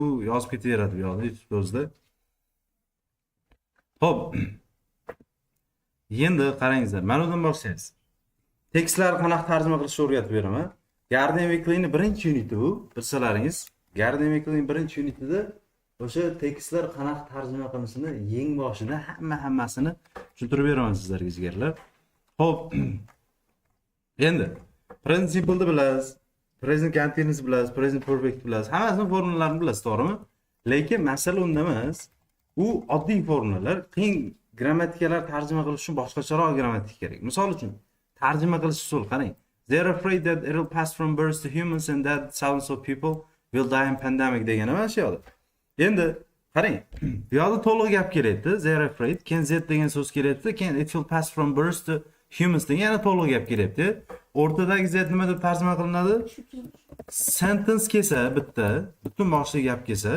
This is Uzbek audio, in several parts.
Bu yozib ketaveradi bu yoqda YouTube'da. Xo'p, endi qarangizlar, mana bundan boshlaymiz. Tekstlar qanaqa tarjima qilishni o'rgatib beraman. Garden Weekly'ni birinchi uniti bu, bilsalaringiz. Garden Weekly'ning birinchi unitida o'sha tekstlar qanaqa tarjima qilinishini yeng boshida hammasini tushuntirib beraman sizlarga jigarlar. Xo'p, endi present simple'ni bilasiz, present continuous bilasiz, present perfect bilasiz. Hammasini formulalarini bilasiz, to'g'rimi? Lekin masala unda emas. U oddiy formulalar, qiyin grammatikalar tarjima qilish uchun boshqacharoq grammatika kerak. Misol uchun, tarjima qilish usuli qarang. They're afraid that it'll pass from birds to humans and that thousands of people will die in pandemic degani mana shu yoqda. Endi qarang, bu yoqda to'liq gap kelyapti. They're afraid, keyin z degan so'z kelyapti, keyin it will pass from birds to humans degan yana to'liq gap kelyapti. O'rtadagi z nima deb tarjima qilinadi? Sentence kelsa bitta, butun boshli gap kelsa,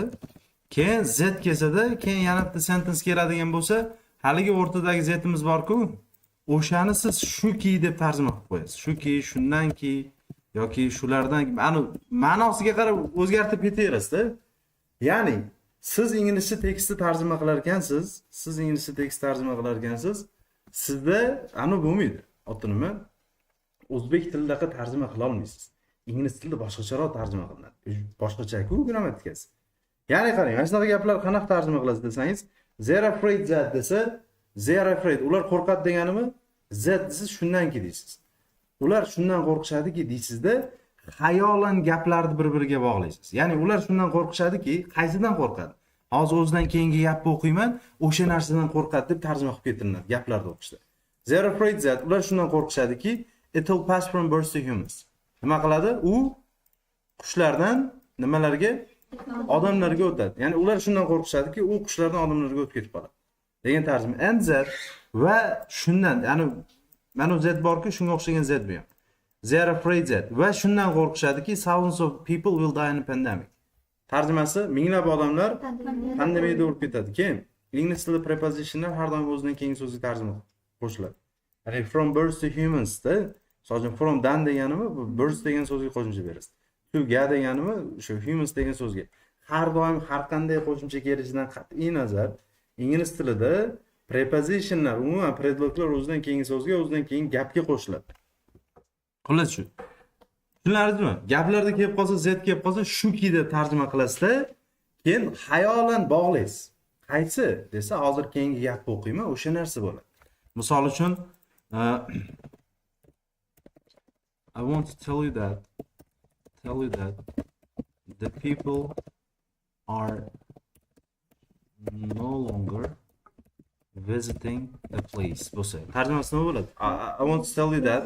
keyin z kelsada, keyin yana bitta sentence keladigan bo'lsa, haligi o'rtadagi z'imiz bor-ku, o'shani siz shuki deb tarjima qilib qo'yasiz. Shuki, shundanki yoki shulardan, ana ma'nosiga qarab o'zgartirib ketaverasiz-da. Ya'ni siz inglizcha tekstni tarjima qilar ekansiz, sizda ana bo'lmaydi. Oti nima? O'zbek tilidaqa tarjima qila olmaysiz. Ingliz tilida boshqacharoq tarjima qilinadi. Boshqacha-ku grammatikasi. Ya'ni qarang, mana shunaqa gaplar qanaqa tarjima qilasiz desangiz, they're afraid that desa, they're afraid, ular qo'rqadi deganimi? That desiz shundanki deysiz. Ular shundan qo'rqishadiki deysizda, xayolan gaplarni bir-biriga bog'laysiz. Ya'ni ular shundan qo'rqishadiki, qaysidan qo'rqadi? Hozir o'zidan keyingi gapni o'qiyman, o'sha narsadan qo'rqadi deb tarjima qilib ketiriladi gaplarni o'qishda. They're afraid that, ular shundan qo'rqishadiki, it will pass from birds to humans. Nima qiladi? U qushlardan nimalarga? Odamlarga o'tadi. Ya'ni ular shundan qo'rqishadiki, u qushlardan odamlarga o'tib ketib qoladi. Degan tarjima. And that va shundan, ya'ni mana z borku, shunga o'xshagan z bu ham. They are afraid that va shundan qo'rqishadiki, thousands of people will die in a pandemic. Tarjimasi minglab odamlar pandemiyada o'lib ketadi. Keyin ingliz tilida prepositionlar har doim o'zidan keyingi so'zga tarjima qo'shiladi. Ya'ni from birds to humans da, masalan from dan deganimi, birds degan so'zga qo'shimcha berasiz. To ga deganimi, o'sha humans degan so'zga. Har doim har qanday qo'shimcha kelishidan qat'iy nazar, ingliz tilida prepositionlar, umuman predloglar o'zidan keyingi so'zga, o'zidan keyin gapga qo'shiladi. Xullas shu. Tushunarlizmi? Gaplarda kelib qolsa, z kelib qolsa, shuki deb tarjima qilasizda, keyin xayolan bog'laysiz. Qaysi desa, hozir keyingi gapni o'qiyman, o'sha narsa bo'ladi. Misol uchun, I want to tell you that the people are no longer visiting the place. Bo'lsa, tarjimasi nima bo'ladi? I want to tell you that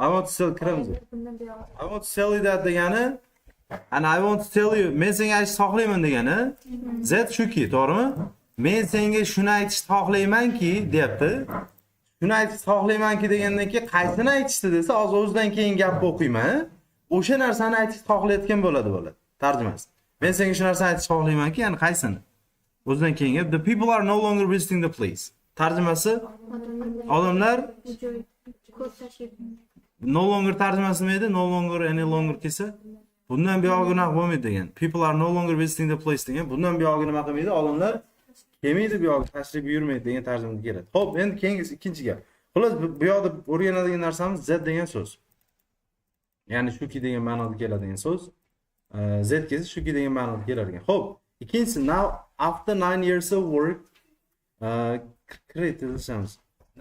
I want to tell you that degani, and I want to tell you, men senga aytishni xohlayman degani, z shuki, to'g'rimi? Men senga shuni aytishni xohlaymanki, deyapti. Shuni aytishni xohlaymanki degandan keyin qaysini aytishdi desa, hozir o'zidan keyin gapni o'qiyman. O'sha narsani aytishni xohlayotgan bo'ladi. Tarjimasi. Men senga shu narsani aytishni xohlaymanki, ya'ni qaysini? O'zidan keyin gap. The people are no longer visiting the place. Tarjimasi odamlar no longer tarjimasi nima edi? No longer, any longer kelsa, bundan buyog'i nima bo'lmaydi degan. People are no longer visiting the place degan. Bundan buyog'i nima qilmaydi? Odamlar kelmaydi bu yoqqa, tashrif buyurmaydi degan tarjimaga keladi. Xo'p, endi keyingi ikkinchi gap. Xullas, bu yoqda o'rganadigan narsamiz z degan so'z. Ya'ni shuki degan ma'noda keladigan so'z. Z kelsa shuki degan ma'noda keladigan. Xo'p, ikkinchisi, now after 9 years of work, create this.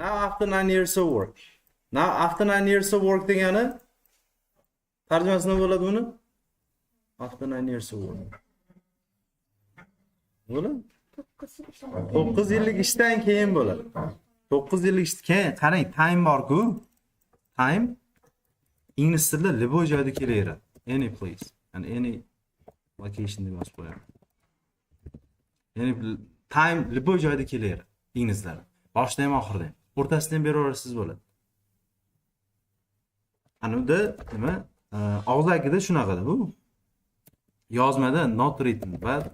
Now after 9 years of work. Now after 9 years of work degani tarjimasi nima bo'ladi buni? After 9 years of work. Bo'ladi? 9 yillik ishdan keyin bo'ladi. 9 yillik ishdan keyin, qarang, time bor-ku. Time ingliz tilida любой joyda kelaveradi. Any place and any location deb yozib qo'yadi. Ya'ni time любой joyda kelaveradi inglizlarda. Boshda ham oxirida ham. O'rtasida ham beraverasiz bo'ladi. Anida nima? Og'zakida shunaqada bu. Yozmada not written, but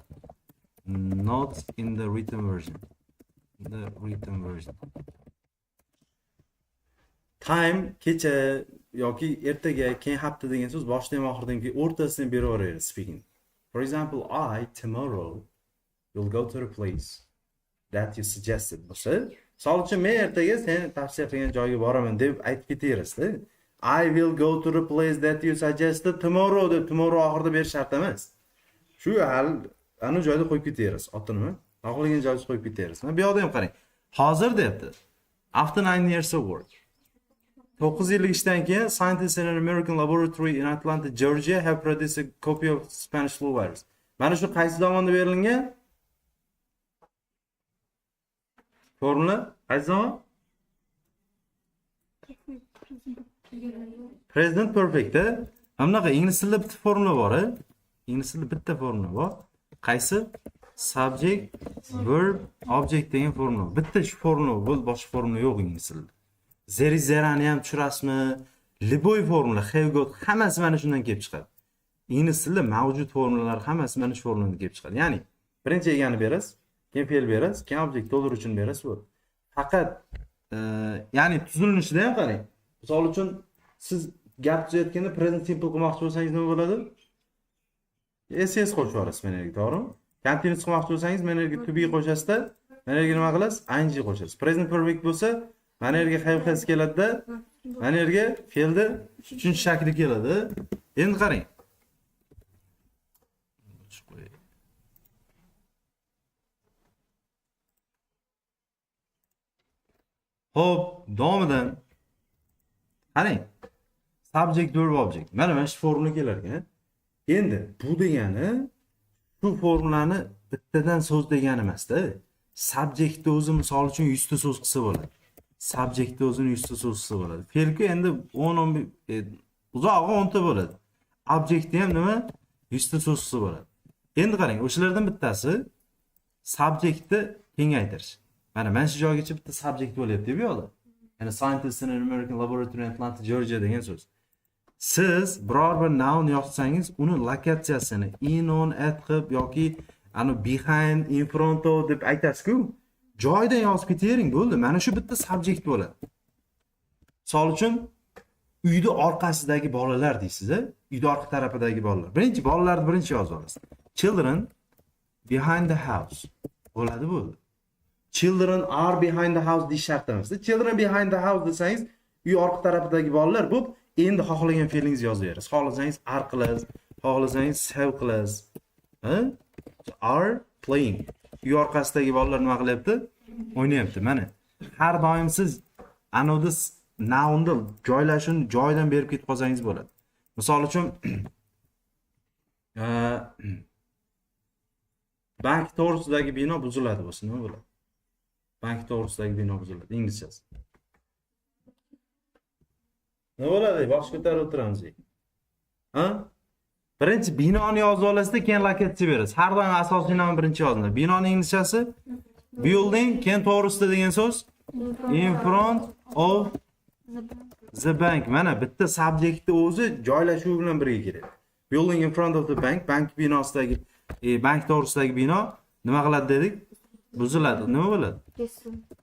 not in the written version. Time kecha yoki ertaga, keyin hafta degan so'z boshdan oxirdan keyin o'rtasidan beraveradi speaking. For example, I tomorrow will go to the place that you suggested. Bo'lsa, misol uchun men ertaga sen tavsiya qilgan joyga boraman deb aytib ketaverasiz-da. I will go to the place that you suggested tomorrow deb tomorrow oxirida berish shart emas. Shu hal ana joyda qo'yib ketaverasiz. Otini xohlagan joyga qo'yib ketaverasiz. Mana bu yoqda ham qarang. Hozir debdi. After 9 years of work. 9 yillik ishdan keyin scientists in an American laboratory in Atlanta, Georgia have produced a copy of Spanish flu virus. Mana shu qaysi zamonda berilgan? Formula qaysi zamon? Present perfect. Hamnaqa ingliz tilida bitta formula bor, ingliz tilida bitta formula bor. Qaysi? Subject, verb, object degan formula. Bitta shu formula, bu boshqa formula yo'q ingliz tilida. Zeri zerani ham tushirasizmi? Liboy formula, have got hammasi mana shundan kelib chiqadi. Ingliz tilida mavjud formulalar hammasi mana shu formuladan kelib chiqadi. Ya'ni birinchi egani berasiz, keyin fe'l berasiz, keyin objekt to'ldiruvchini berasiz bu. Faqat ya'ni tuzilishida ham qarang. Misol uchun siz gap tuzayotganda present simple qilmoqchi bo'lsangiz nima bo'ladi? SS qo'shib yuborasiz mana yerga, to'g'rimi? Continuous qilmoqchi bo'lsangiz mana yerga to be qo'shasizda, mana yerga nima qilasiz? ing qo'shasiz. Present perfect bo'lsa, mana yerga have keladi-da, mana yerga fe'lni uchinchi shakli keladi. Endi qarang. Xo'p, davomidan qarang. Subject, verb, object. Mana shu formula kelar ekan. Endi bu degani shu formulani bittadan so'z degani emas-da. Subjectni o'zi misol uchun 100 ta so'z qilsa bo'ladi. Subjectni o'zini 100 ta so'z qilsa bo'ladi. Fe'lku endi 10 uzog'i 10 ta bo'ladi. Objectni ham nima 100 ta so'z qilsa bo'ladi. Endi qarang, o'shalardan bittasi subjectni kengaytirish. Mana shu joygacha bitta subject bo'lyapti bu yoqda. Ya'ni scientists in an American laboratory in Atlanta, Georgia degan so'z. Siz biror bir noun yozsangiz, uni lokatsiyasini in, on, at qilib yoki ani behind, in front of deb aytasiz-ku, joyidan yozib ketavering, bo'ldi. Mana shu bitta subject bo'ladi. Misol uchun uyda orqasidagi bolalar deysiz-a, uyda orqa tarafidagi bolalar. Birinchi bolalarni birinchi yozib olasiz. Children behind the house bo'ladi, bo'ldi. Children are behind the house deyish shart emas. Children behind the house desangiz, uy orqa tarafidagi bolalar bu endi xohlagan fe'lingizni yozaverasiz. Xohlasangiz are qilasiz, xohlasangiz have qilasiz. Are playing. Uy orqasidagi bolalar nima qilyapti? O'ynayapti. Mana har doim siz anodi nounni joylashini joyidan berib ketib qolsangiz bo'ladi. Misol uchun bank to'g'risidagi bino buziladi bo'lsa nima bo'ladi? Bank to'g'risidagi bino buziladi inglizchasi. Nima bo'ladi? Bosh ko'tarib o'tiramiz. Birinchi binoni yozib olasizda, keyin lokatsiya berasiz. Har doim asosiy nom birinchi yoziladi. Binoning inglizchasi building, keyin to'g'risida degan so'z in front of the bank. Mana bitta subjektni o'zi joylashuvi bilan birga keladi. Building in front of the bank, bank binosidagi, bank to'g'risidagi bino nima qiladi dedik? Buziladi. Nima bo'ladi?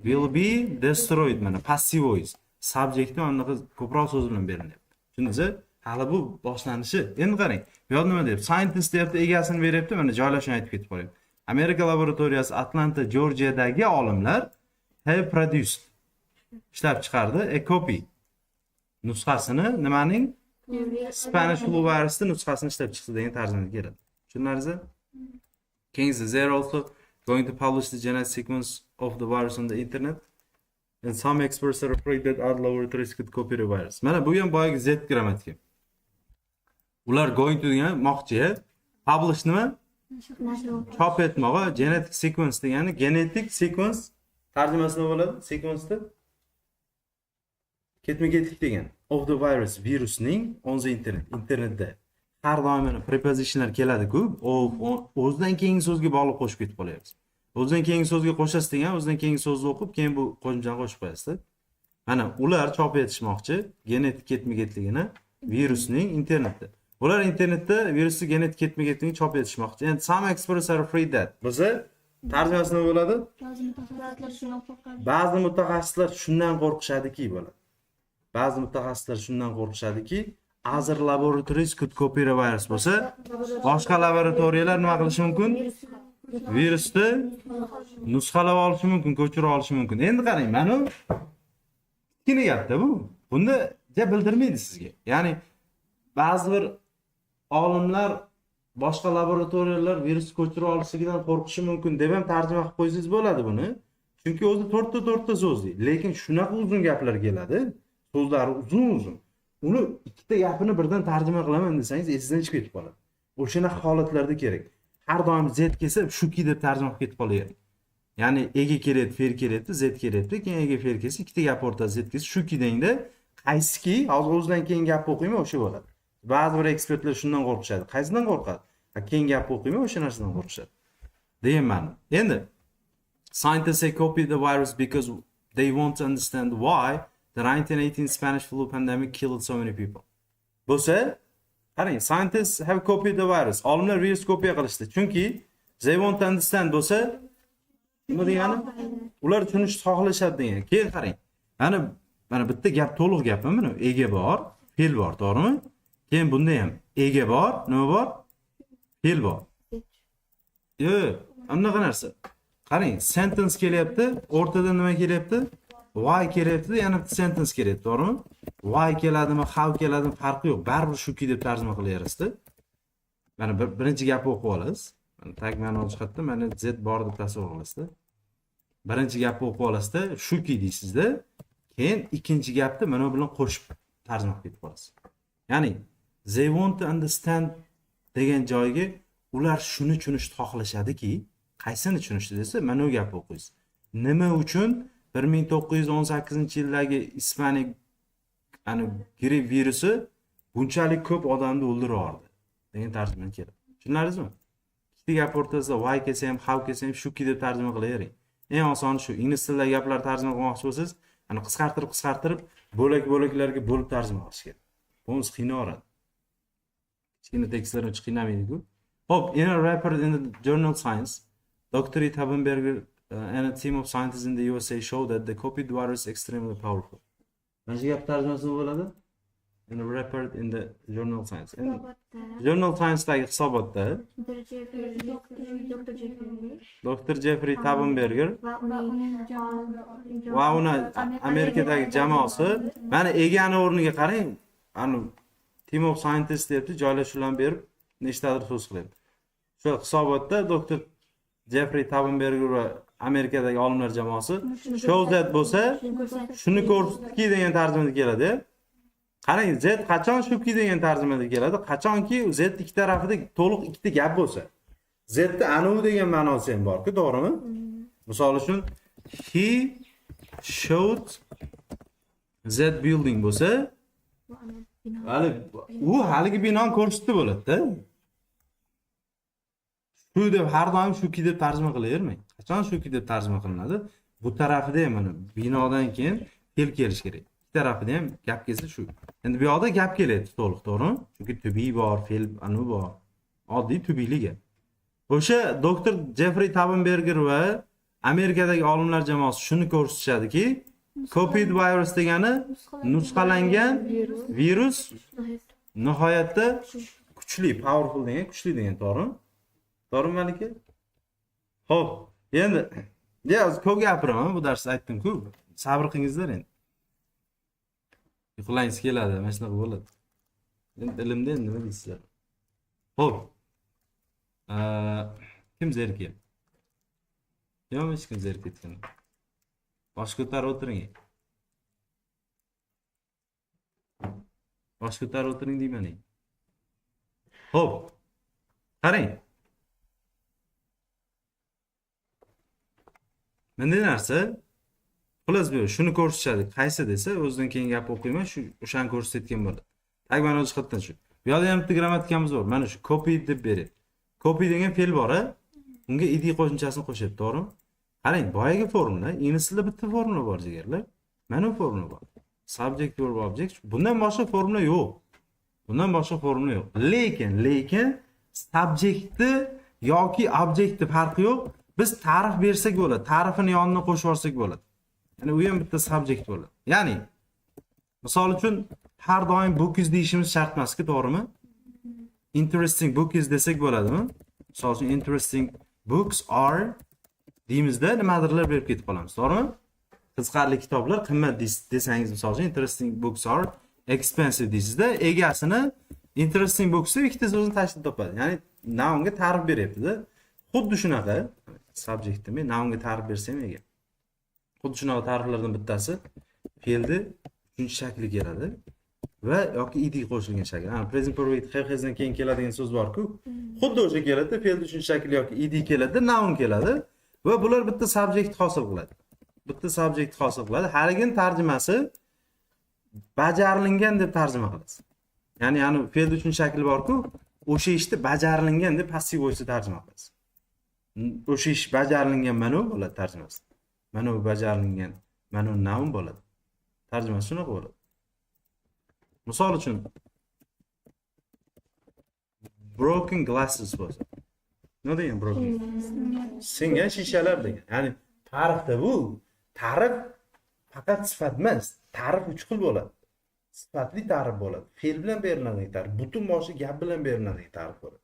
Will be destroyed. Mana passive voice. Subjektni anaqa ko'proq so'z bilan berilyapti. Tushundingizmi? Hali bu boshlanishi. Endi qarang. Bu yerda nima deyapti? Scientist deyapti, egasini beryapti, mana joylashini aytib ketib qo'yapti. Amerika laboratoriyasi Atlanta, Georgiadagi olimlar have produced ishlab chiqardi a copy nusxasini nimaning Spanish flu virusning nusxasini ishlab chiqdi degan tarjimada keladi. Tushundingizmi? Keyingi they're also going to publish the genetic sequence of the virus on the internet. And some experts are afraid that other laboratories could copy the virus. Mana bu ham boyagi Z grammatika. Ular going to degan moqchi, publish nima? Chop etmoqqa, genetic sequence degani genetic sequence tarjimasi nima bo'ladi? Sequence ketma-ketlik degan. Of the virus, virusning on the internet, internetda. Har doim mana prepositionlar keladi-ku, o'zidan keyingi so'zga bog'liq qo'shib ketib qolyapsiz. O'zidan keyingi so'zga qo'shasiz degan, o'zidan keyingi so'zni o'qib, keyin bu qo'shimchani qo'shib qo'yasiz. Mana ular chop etishmoqchi genetik ketma-ketligini virusning internetda. Ular internetda virusning genetik ketma-ketligini chop etishmoqchi. Endi some experts are afraid that. Bo'lsa, tarjimasi nima bo'ladi? Ba'zi mutaxassislar shundan qo'rqishadiki bo'ladi. ba'zi mutaxassislar shundan qo'rqishadiki, other laboratories could copy the virus bo'lsa, boshqa laboratoriyalar nima qilishi mumkin? Virusni nusxalab olishi mumkin, ko'chirib olishi mumkin. Endi qarang, mana kichkina gapda bu. Bunda bildirmaydi sizga. Ya'ni ba'zi bir olimlar boshqa laboratoriyalar virus ko'chirib olishligidan qo'rqishi mumkin deb ham tarjima qilib qo'ysangiz bo'ladi buni. Chunki o'zi to'rtta so'zli. Lekin shunaqa uzun gaplar keladi. So'zlari uzun. Uni ikkita gapini birdan tarjima qilaman desangiz, esingizdan chiqib ketib qoladi. O'shana holatlarda kerak. Har doim z kelsa, shuki deb tarjima qilib ketib qolaveradi. Ya'ni ega kelyapti, fer kelyapti, z kelyapti, keyin ega fer kelsa, ikkita gap o'rtasida z kelsa, shuki dengda, qaysiki hozir o'zidan keyin gap o'qiyman, o'sha bo'ladi. Ba'zi bir ekspertlar shundan qo'rqishadi. Qaysidan qo'rqadi? Keyin gap o'qiyman, o'sha narsadan qo'rqishadi. Deyman. Endi scientists say copy the virus because they want to understand why the 1918 Spanish flu pandemic killed so many people. Bo'lsa, qarang, scientists have copied the virus. Olimlar virus kopiya qilishdi. Chunki they want to understand bo'lsa, nima degani? Ular tushunishni xohlashadi degan. Keyin qarang. Mana bitta gap to'liq gapmi buni? Ega bor, fe'l bor, to'g'rimi? Keyin bunda ham ega bor, nima bor? Fe'l bor. Anaqa narsa. Qarang, sentence kelyapti, o'rtada nima kelyapti? Why kelyapti, yana bitta sentence kelyapti, to'g'rimi? Why keladimi, how keladimi farqi yo'q. Baribir shuki deb tarjima qilaverasizda. Mana birinchi gapni o'qib olasiz. Mana tag ma'no jihatdan mana z bor deb tasavvur qilasizda. Birinchi gapni o'qib olasizda, shuki deysizda. Keyin ikkinchi gapni mana bilan qo'shib tarjima qilib qolasiz. Ya'ni they want to understand degan joyga ular shuni tushunishni xohlashadiki, qaysini tushunishni desa, mana bu gapni o'qiysiz. Nima uchun 1918-yildagi Ispaniya grip virusi bunchalik ko'p odamni o'ldirardi degan tarjima keladi. Tushunardingizmi? Ikkita gap o'rtasida why kelsa ham, how kelsa ham shuki deb tarjima qilavering. Eng osoni shu. Ingliz tilidagi gaplar tarjima qilmoqchi bo'lsangiz, qisqartirib bo'laklarga bo'lib tarjima qilish kerak. Bunisi qiynaladi. Kichkina tekstlarni qiynamaydi-ku. Hope, in a report in the journal Science, Dr. Tabenberger and a team of scientists in the USA showed that the copied virus is extremely powerful. Mana shu gap tarjimasi bo'ladi. In a report in the journal Science. Journal Science'dagi hisobotda Dr. Jeffrey Tabenberger va uni Amerikadagi jamoasi mana egani o'rniga qarang, team of scientists deb joylashuvlarni berib nechtadir so'z qilyapti. Shu hisobotda Dr. Jeffrey Tabenberger va Amerikadagi olimlar jamoasi shows that bo'lsa, shuni ko'rsatdiki degan tarjimada keladi. Qarang, Z qachon shuki degan tarjimada keladi? Qachonki Z ikki tarafida to'liq ikkita gap bo'lsa. Z'da anavi degan ma'nosi ham bor-ku, to'g'rimi? Misol uchun he showed Z building bo'lsa, u haligi binoni ko'rsatdi bo'ladi-da. Shu deb har doim shuki deb tarjima qilavermang. Qachon shuki deb tarjima qilinadi? Bu tarafida ham mana binodan keyin fe'l kelish kerak. Ikki tarafida ham gap kelsa shu. Endi bu yoqda gap kelyapti to'liq, to'g'rimi? Chunki tubiy bor, fe'l anu bor. Oddiy tubiyli gap. O'sha Dr. Jeffrey Tabenberger va Amerikadagi olimlar jamoasi shuni ko'rsatishadiki, copied virus degani nusxalangan virus nihoyatda kuchli, powerful degan, kuchli degan, to'g'rimi? To'g'rimi malika? Xo'p, endi ko'p gapiraman, bu darsda aytdim-ku. Sabr qilingizlar endi. Uxlangiz keladi, mana shunaqa bo'ladi. Endi ilmda endi nima deysizlar? Xo'p. Kim zerikib? Yo'q, hech kim zerikib ketgan. Bosh ko'tarib o'tiring. Bosh ko'tarib o'tiring deyman. Xo'p. Qarang. Bunday narsa xullas bu shuni ko'rsatadi. Qaysi desa, o'zidan keyin gap o'qiyman, o'shani ko'rsatgan bo'ladi. Tagman o'z jihatdan shu. Bu yerda ham bitta grammatikamiz bor. Mana shu copy deb beradi. Copy degan fe'l bor-a? Unga id qo'shimchasini qo'shadi, to'g'rimi? Qarang, boyagi formula, ingliz tilida bitta formula bor jigarlar. Mana bu formula bor. Subject verb object. Bundan boshqa formula yo'q. Lekin subjectni yoki objectni farqi yo'q. Biz ta'rif bersak bo'ladi. Ta'rifini yoniga qo'shib yuborsak bo'ladi. Ya'ni u ham bitta subject bo'ladi. Ya'ni Misol uchun har doim bookies deyishimiz shart emas-ku, to'g'rimi? Interesting bookies desak bo'ladimi? Misol uchun interesting books are deymizda nimadirlar berib ketib qolamiz, to'g'rimi? Qiziqarli kitoblar qimmat desangiz, misol uchun interesting books are expensive deysizda, egasini interesting books deb ikkita so'zni tashkil topadi. Ya'ni nounga ta'rif beryapti-da. Xuddi shunaqa subjektda men nounga ta'rif bersam ega. Xuddi shunaqa ta'riflardan bittasi fe'lni uchinchi shakli keladi va yoki id qo'shilgan shakl. Present perfect have hasdan keyin keladigan so'z bor-ku, xuddi o'sha keladi, fe'lni uchinchi shakli yoki id keladi, noun keladi va bular bitta subjekt hosil qiladi. Bitta subjekt hosil qiladi. Haligini tarjimasi bajarilgan deb tarjima qilasiz. Ya'ni fe'lni uchinchi shakli bor-ku, o'sha ishni bajarilgan deb passiv voice tarjima qilasiz. O'sha ish bajarilgan mana bu bo'ladi tarjimasi. Mana bu bajarilgan, mana bu noun bo'ladi. Tarjimasi shunaqa bo'ladi. Misol uchun broken glasses bo'lsa. Nima degan broken? Singan shishalar degan. Ya'ni ta'rifda bu ta'rif faqat sifat emas, ta'rif uch xil bo'ladi. Sifatli ta'rif bo'ladi, fe'l bilan beriladigan ta'rif, butun boshi gap bilan beriladigan ta'rif bo'ladi.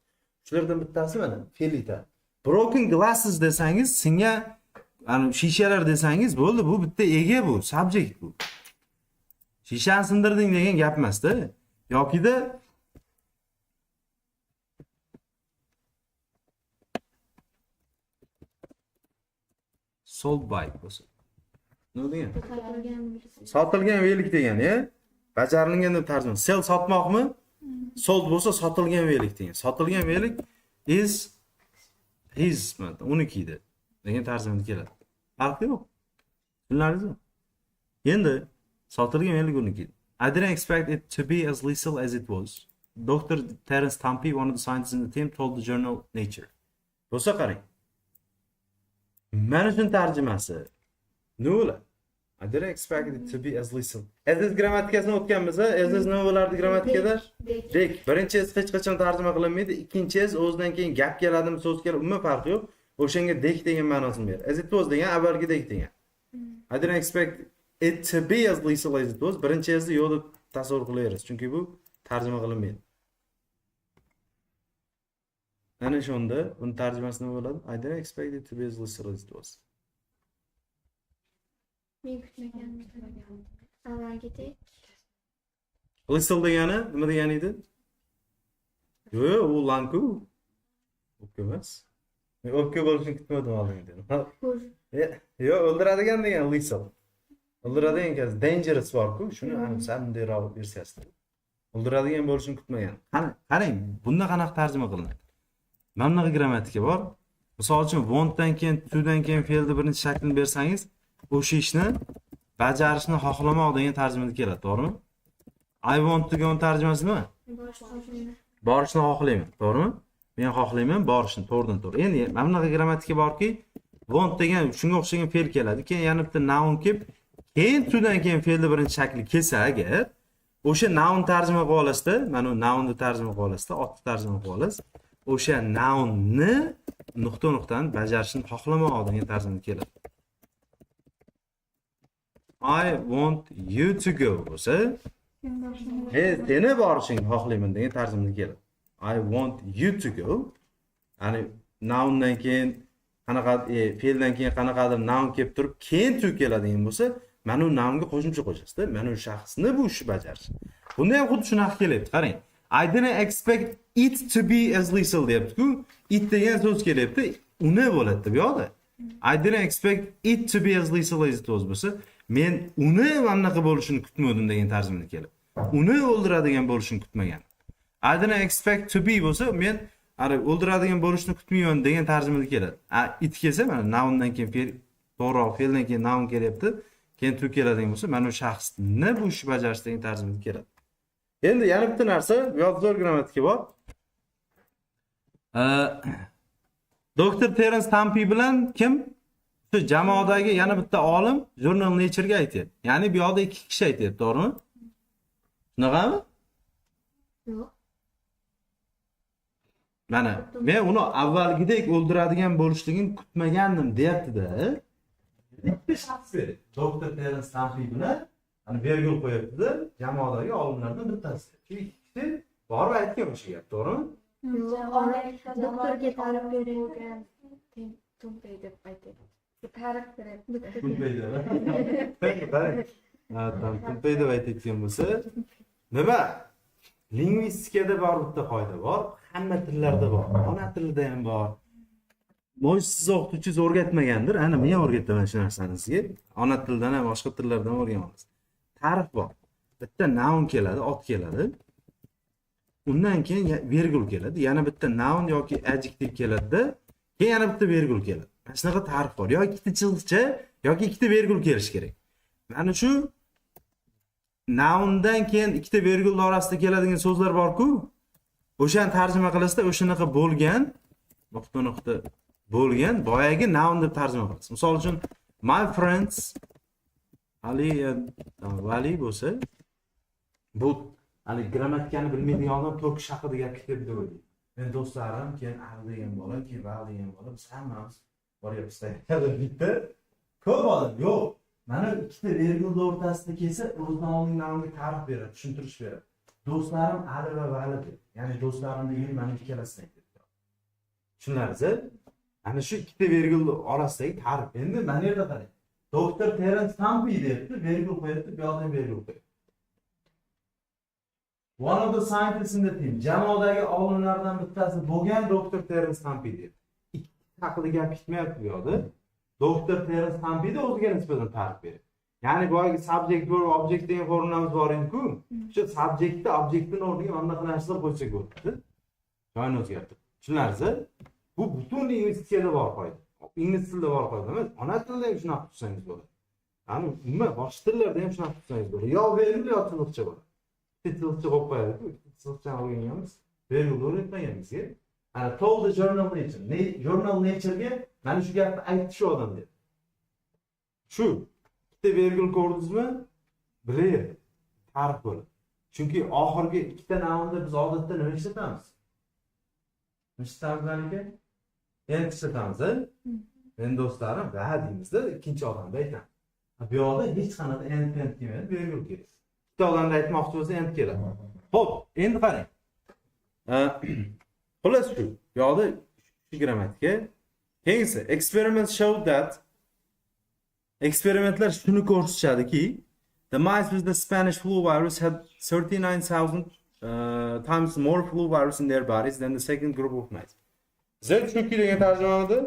Shulardan bittasi mana fe'lli ta'rif. Broken glasses desangiz, singan shishalar desangiz bo'ldi, bu bitta ega, bu subjekt bu. Shishani sindirding degan gap emas-da. Yokida sold bike bo'lsa. Nima degan? Sotilgan velik degani, bajarilgan deb tarjima. Sell sotmoqmi? Sold bo'lsa sotilgan velik degan. Sotilgan velik is his, uniki edi degan tarjimada keladi. Farqi yo'q. Tushunlaringizmi? Endi sotilgan velik uniki. I didn't expect it to be as lethal as it was. Dr. Terence Tampi, one of the scientists in the team, told the journal Nature. Bo'lsa qarang. Mana shuni tarjimasi. Nima? I didn't expect it to be as lethal. As is grammatikasini o'tganmiz, as is nima bo'lardi grammatikada? Dek. Birinchi as hech qachon tarjima qilinmaydi, ikkinchi as o'zidan keyin gap keladimi, so'z keladi, umuman farqi yo'q. O'shanga dek degan ma'nosini beradi. As it was degan avvalgidek degan. I didn't expect it to be as lethal as it was. Birinchi asni yo'q deb tasavvur qilaverasiz, chunki bu tarjima qilinmaydi. Ana shunda uni tarjimasi nima bo'ladi? I didn't expect it to be as lethal as it was. Men kutmagandim. Avvalgidek. Lethal degani nima degani edi? Yo'q, u lanku. O'pka emas. Men o'pka bo'lishini kutmadim oldingidan. Yo'q, o'ldiradigan degan lethal. O'ldiradigan ekan, dangerous bor-ku, shuni samdayroq versiyasida. O'ldiradigan bo'lishini kutmagan. Qarang, bunda qanaqa tarjima qilinadi? Mana bunaqa grammatika bor. Misol uchun want-dan keyin to-dan keyin fe'lni birinchi shaklini bersangiz, o'sha ishni bajarishni xohlamoq degan tarjimada keladi, to'g'rimi? I want to go tarjimasi nima? Borishni xohlayman, to'g'rimi? Men xohlayman borishni, to'g'ridan-to'g'ri. Endi mana bunaqa grammatika borki, want degan shunga o'xshagan fe'l keladi, keyin yana bitta noun kelib, keyin to-dan keyin fe'lni birinchi shakli kelsa agar, o'sha noun tarjima qilib olasizda, mana nounni tarjima qilib olasizda, otni tarjima qilib olasiz. O'sha nounni nuqta-nuqtani bajarishni xohlamoq degan tarjimada keladi. I want you to go bo'lsa, seni borishingni xohlayman degan tarjimada keladi. I want you to go. Ya'ni noundan keyin qanaqa fe'ldan keyin qanaqadir noun kelib turib, keyin to keladigan bo'lsa, mana u nounga qo'shimcha qo'shasiz-da. Mana u shaxsni bu ishni bajarish. Bunda ham xuddi shunaqa kelyapti, qarang. I didn't expect it to be as lethal deyapti-ku. It degan so'z kelyapti. Uni bo'ladi bu yoqda. I didn't expect it to be as lethal as it was bo'lsa, men uni mana bunaqa bo'lishini kutmadim degan tarjimada keladi. Uni o'ldiradigan bo'lishini kutmagan. I didn't expect to be bo'lsa, men o'ldiradigan bo'lishni kutmayman degan tarjimada keladi. It kelsa, mana noundan keyin fe'l, to'g'riroq fe'ldan keyin noun kelyapti, keyin to keladigan bo'lsa, mana shu shaxsni bu ishni bajarish degan tarjimada keladi. Endi yana bitta narsa, bu yoqda zo'r grammatika bor. Dr. Terence Tampi bilan kim? Shu jamoadagi yana bitta olim Journal Nature'ga aytayapti. Ya'ni bu yoqda ikki kishi aytayapti, to'g'rimi? Shunaqami? Yo'q. Mana men uni avvalgidek o'ldiradigan bo'lishligini kutmagandim, deyapti-da. Bitta shaxs beri. Dr. Terence Tampi bilan Hani virgül qo'yibdi, jamoadagi olimlardan bittasi. Shu ikkisi borib aytgan o'sha gap, to'g'rimi? Doktorga ta'rif bergan. Tumpay deb aytadi. Ta'rif beradi. Tumpayda. Qarang. Ha, tumpay deb aytayotgan bo'lsa, nima? Lingvistikada bor bitta qoida bor, hamma tillarda bor. Ona tilida ham bor. Mo'j siz o'qituvchingiz o'rgatmagandir, ana men o'rgataman shu narsani sizga. Ona tilidan ham boshqa tillardan o'rganamiz. Ta'rif bor. Bitta noun keladi, ot keladi. Undan keyin virgul keladi. Yana bitta noun yoki adjektiv keladi-da, keyin yana bitta virgul keladi. Mana shunaqa ta'rif bor. Yoki ikkita chiziqcha yoki ikkita virgul kelish kerak. Mana shu noundan keyin ikkita virgul orasida keladigan so'zlar bor-ku, o'shani tarjima qilasizda o'shanaqa bo'lgan, nuqta bo'lgan boyagi noun deb tarjima qilasiz. Misol uchun my friends Ali Vali bo'lsa, bu hali grammatikani bilmaydigan odam to'kish haqida gap ketib deb o'ylaydi. Men do'stlarim, keyin Ali degan bola, keyin Vali degan bola, biz hammamiz boryapmiz bitta. Ko'p odam yo'q. Mana ikkita virgul o'rtasida kelsa, o'zidan oldin nounga ta'rif beradi, tushuntirish beradi. Do'stlarim Ali va Vali deb. Ya'ni do'stlarim degan mana ikkalasini aytadi. Tushunarsiz? Ana shu ikkita virgul orasidagi ta'rif. Endi mana yerda qarang. Doktor Terence Stampy debdi, virgul qo'yibdi, bu yoqdan virgul qo'yibdi. One of the scientists in the team, jamoadagi olimlardan bittasi bo'lgan doktor Terence Stampy debdi. Ikki haqida gap ketmayapti bu yoqda. Doktor Terence Stampy da o'ziga nisbatan ta'rif beradi. Ya'ni boyagi subject verb object degan formulamiz bor edi-ku. Shu subjektni objektning o'rniga mana bunaqa narsalar qo'ysak bo'ladi. Joyini o'zgartirib. Tushunarsiz? Bu butun ingliz tilida bor qoida. Ingliz tilida bor qoida emas, ona tilida ham shunaqa tutsangiz bo'ladi. Ya'ni umuman boshqa tillarda ham shunaqa tutsangiz bo'ladi. Yo virgul yo chiziqcha bo'ladi. Bitta chiziqcha qo'yib qo'yadi-ku, chiziqchani o'rganganmiz. Virgul o'rgatmaganmizga. Ana told the journal Nature. Journal Nature'ga mana shu gapni aytdi shu odam dedi. Shu ikkita virgul ko'rdingizmi? Bilaveradi. Ta'rif bo'ladi. Chunki oxirgi ikkita nounda biz odatda nima ishlatamiz? Ishlatamiz-ku. Endi ishlatamiz, a? Men do'stlarim, va deymizda ikkinchi odamda aytamiz. Bu yoqda hech qanaqa end kelmaydi, virgul keladi. Ikkita odamda aytmoqchi bo'lsa end keladi. Xo'p, endi qarang. Xullas shu yoqda shu grammatika. Keyingi experiments showed that eksperimentlar shuni ko'rsatadiki, the mice with the Spanish flu virus had 39,000 times more flu virus in their bodies than the second group of mice. Z shuki degan tarjimamidi?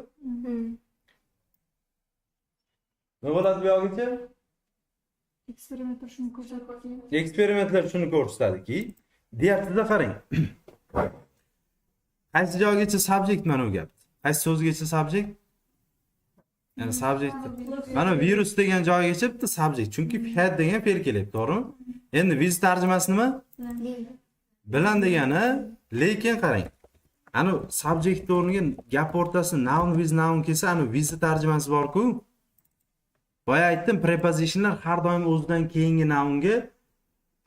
Nima bo'ladi bu yoqgacha? Eksperimentlar shuni ko'rsatadiki. Eksperimentlar shuni ko'rsatadiki, deyapti-da qarang. Qaysi joygacha subject mana bu gap? Qaysi so'zgacha subject? Ya'ni subject. Mana virus degan joygacha bitta subject. Chunki had degan fe'l kelyapti, to'g'rimi? Endi with tarjimasi nima? Bilan degani, lekin qarang. Ana subject o'rniga gap o'rtasida noun with noun kelsa, ana with tarjimasi bor-ku. Boya aytdim, prepositionlar har doim o'zidan keyingi nounga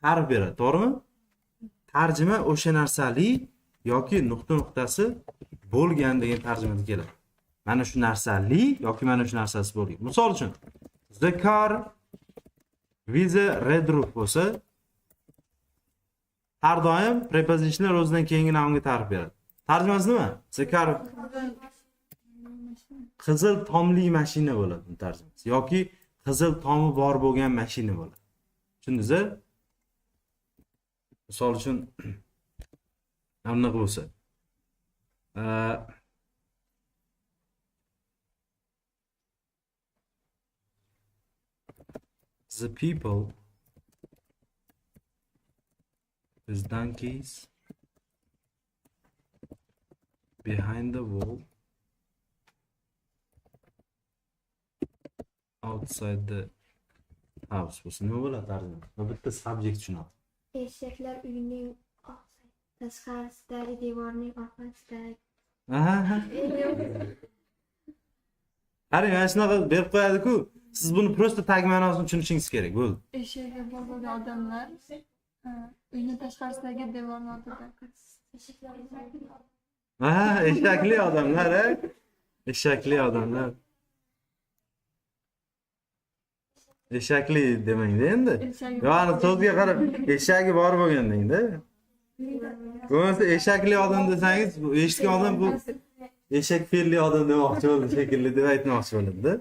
ta'rif beradi, to'g'rimi? Tarjima o'sha narsali yoki nuqtasi bo'lgan degan tarjimada keladi. Mana shu narsali yoki mana shu narsasi bo'lgan. Misol uchun, the car with a red roof bo'lsa, har doim prepositionlar o'zidan keyingi nounga ta'rif beradi. Tarjimasi nima? The car qizil tomli mashina bo'ladi tarjimasi yoki qizil tomi bor bo'lgan mashina bo'ladi. Tushundingizmi? Misol uchun anaqa bo'lsa. The people with donkeys behind the wall outside the house. Bu nima bo'ladi tarjima? Bu bitta subject tushunadi. Eshaklar uyining tashqarisidagi devorning orqasidagi. Qarang, mana shunaqa berib qo'yadi-ku. Siz buni prosta tag ma'nosini tushunishingiz kerak. Bo'ldi. Eshakga bo'lgan odamlar uyning tashqarisidagi devorning oldida. Eshakli odamlar, Eshakli odamlar. Eshakli demangda endi. Eshagi Yo'ni so'zga qarab eshagi bor bo'lgandingda. Bo'lmasa eshakli odam desangiz, bu eshitgan odam bu eshak fe'lli odam demoqchi bo'ldi shekilli deb aytmoqchi bo'ladi-da.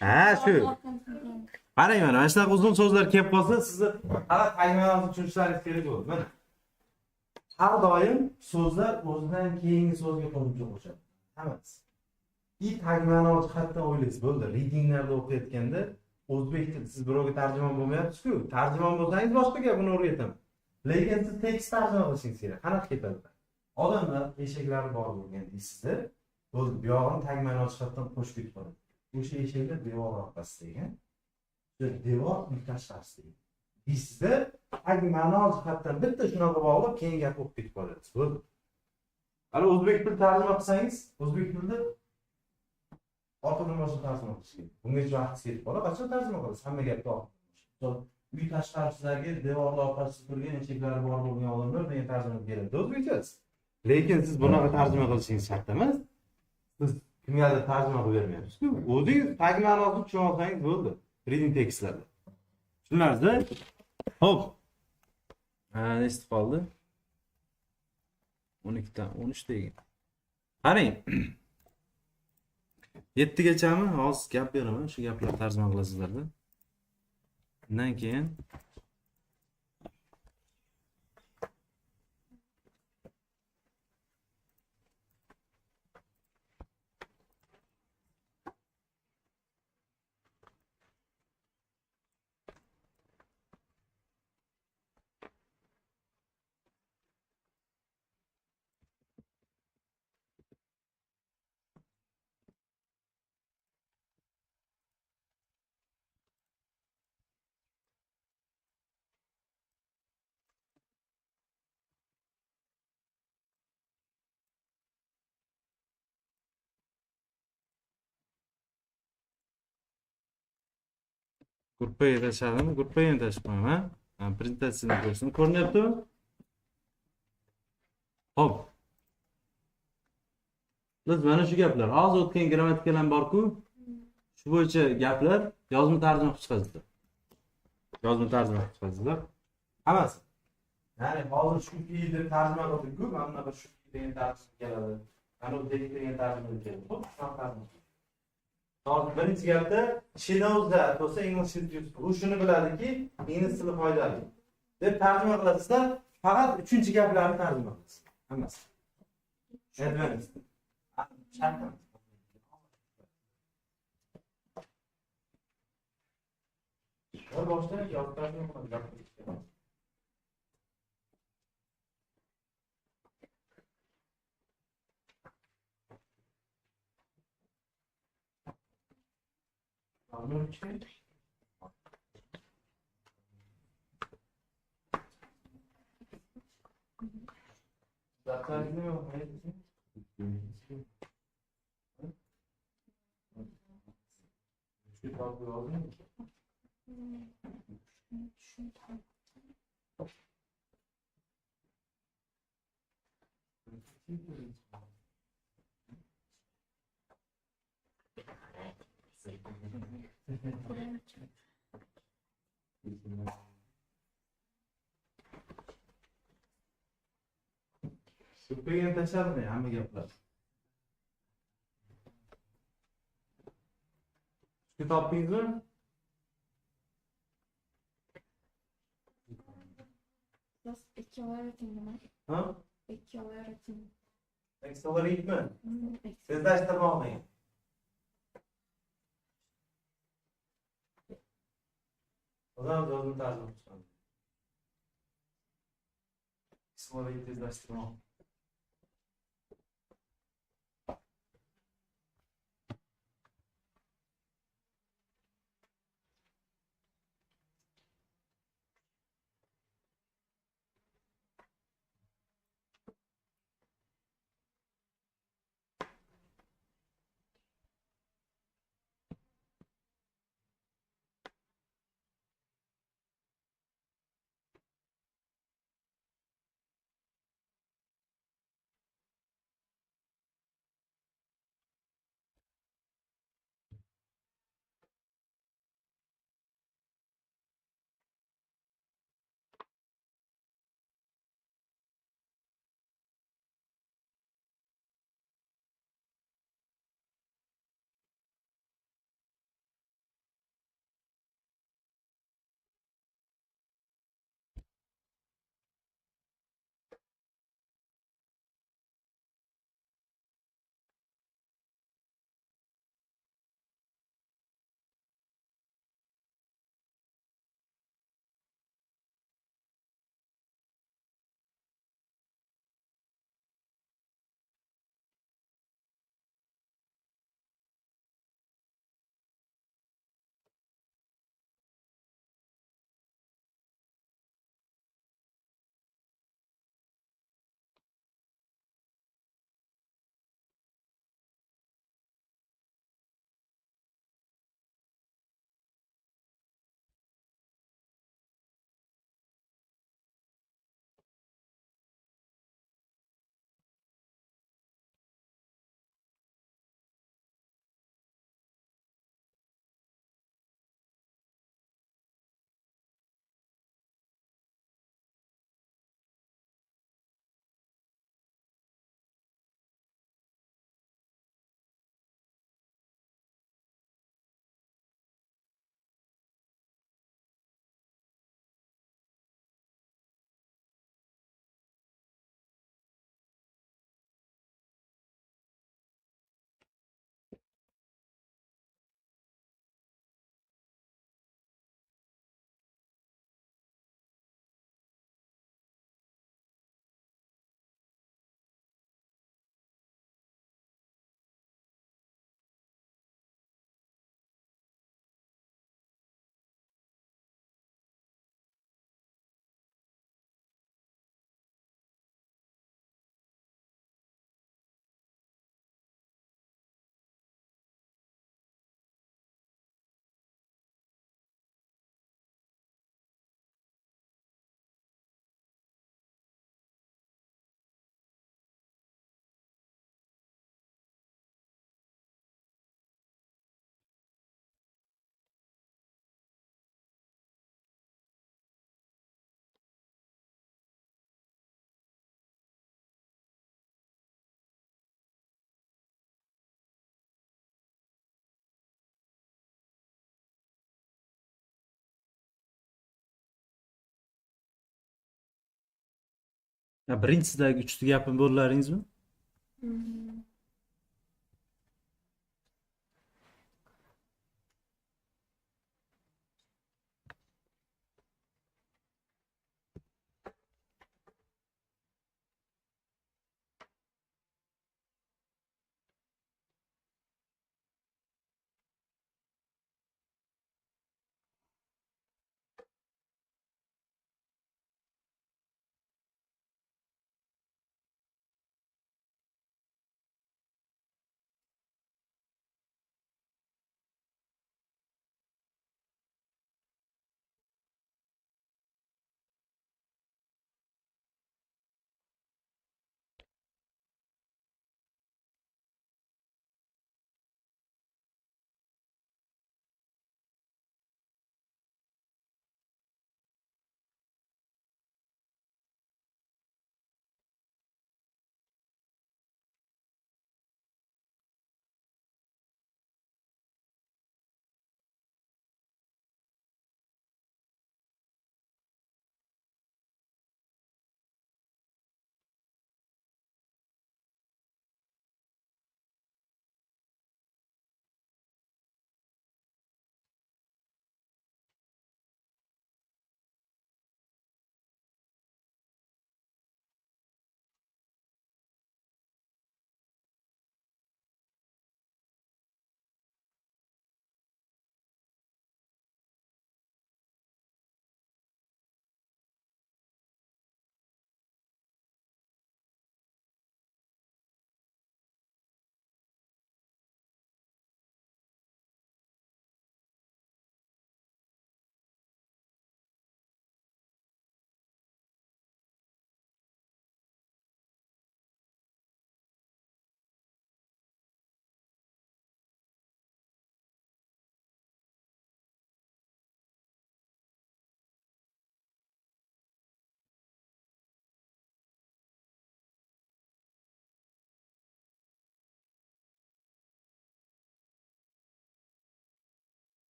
Ha, shu. Qarang mana shunaqa uzun so'zlar kelib qolsa, sizni faqat tagmani tushunishlaringiz kerak bo'ladi. Mana har doim so'zlar o'zidan keyingi so'zga qo'shimcha qo'shadi. Hammasi. Tagmani jihatdan o'ylaysiz, bo'ldi. Readinglarda o'qiyotganda o'zbek tili siz birovga tarjimon bo'lmayapsiz-ku. Tarjimon bo'lsangiz boshqa gapini o'rgataman. Lekin siz tekst tarjima qilishingiz kerak. Qanaqa ketadi? Odamlar eshaklari bor bo'lgan deysizda, bo'ldi. Bu yog'ini tagmani jihatdan qo'shib ketib qoladi. O'sha eshaklar devor orqasida ekan. Devor tashqarisida. Deysizda, tagmani jihatdan bitta shunaqa bog'lab keyin gap o'qib ketib qoladi. Bo'ldi. Hali o'zbek tili tarjima qilsangiz, o'zbek tilida orqadan boshqa tarjima qilish kerak. Bunga vaqt ketib qoladi. Qachon tarjima qilasiz? Hamma gapni orqadan. Uy tashqarisidagi devorlar orqasida turgan eshaklari bor bo'lgan odamlar degan tarjima keladi. O'zbekchasiz. Lekin siz bunaqa tarjima qilishingiz shart emas. Siz kimgadir tarjima qilib bermayapsiz-ku. O'zingiz tagmani tushunib olsangiz bo'ldi. Reading tekstlarda. Tushunarsiz-da? Xo'p. Nechta qoldi? 12 ta, 13 ta ekan. Qarang. 7 gachami? Hozir gap beraman, shu gaplarni tarjima qilasizlarda. Undan keyin gruppaga tashladimmi? Gruppaga ham tashib qo'yaman. Prezentatsiyani ko'rsin. Ko'rinyaptimi? Xo'p. Biz mana shu gaplar, hozir o'tgan grammatikalar bor-ku, shu bo'yicha gaplar yozma tarjima qilib chiqasizlar. Yozma tarjima qilib chiqasizlar. Hammasi. Ya'ni hozir shu deb tarjima qildik-ku, mana bunaqa shu degan tarjima keladi. Mana bu degan tarjima keladi. Xo'p, shunaqa tarjima. Hozir birinchi gapda she knows that bo'lsa English is useful. U shuni biladiki, ingliz tili foydali deb tarjima qilasizlar. Faqat uchinchi gaplarni tarjima qilasiz. Hammasi. Advanced. Boshdan yozib tarjima qilamiz. Gruppaga tashladimi hamma gaplar? Shu topdingizmi? Siz accelerating. Ha? Accelerating. Accelerate mi? Tezlashtirmoqmi? O'zim yozma tarjima qilishim. Accelerate tezlashtirmoq. Birinchisidagi 3ta gapni bo'ldingizmi?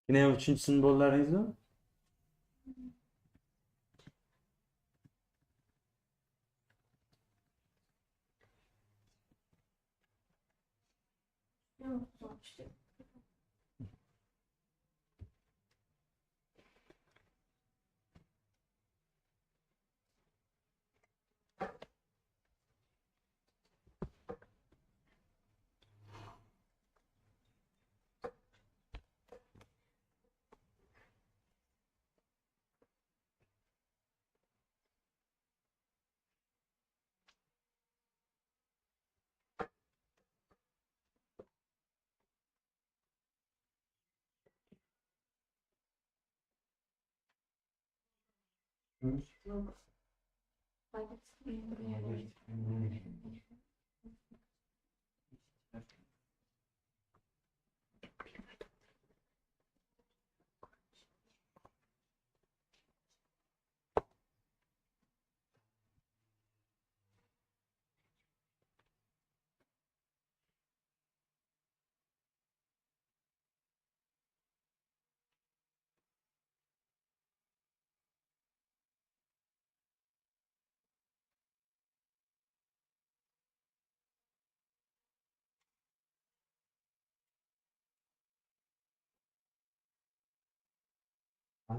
Yana ham uchinchisini bo'ldingizmi?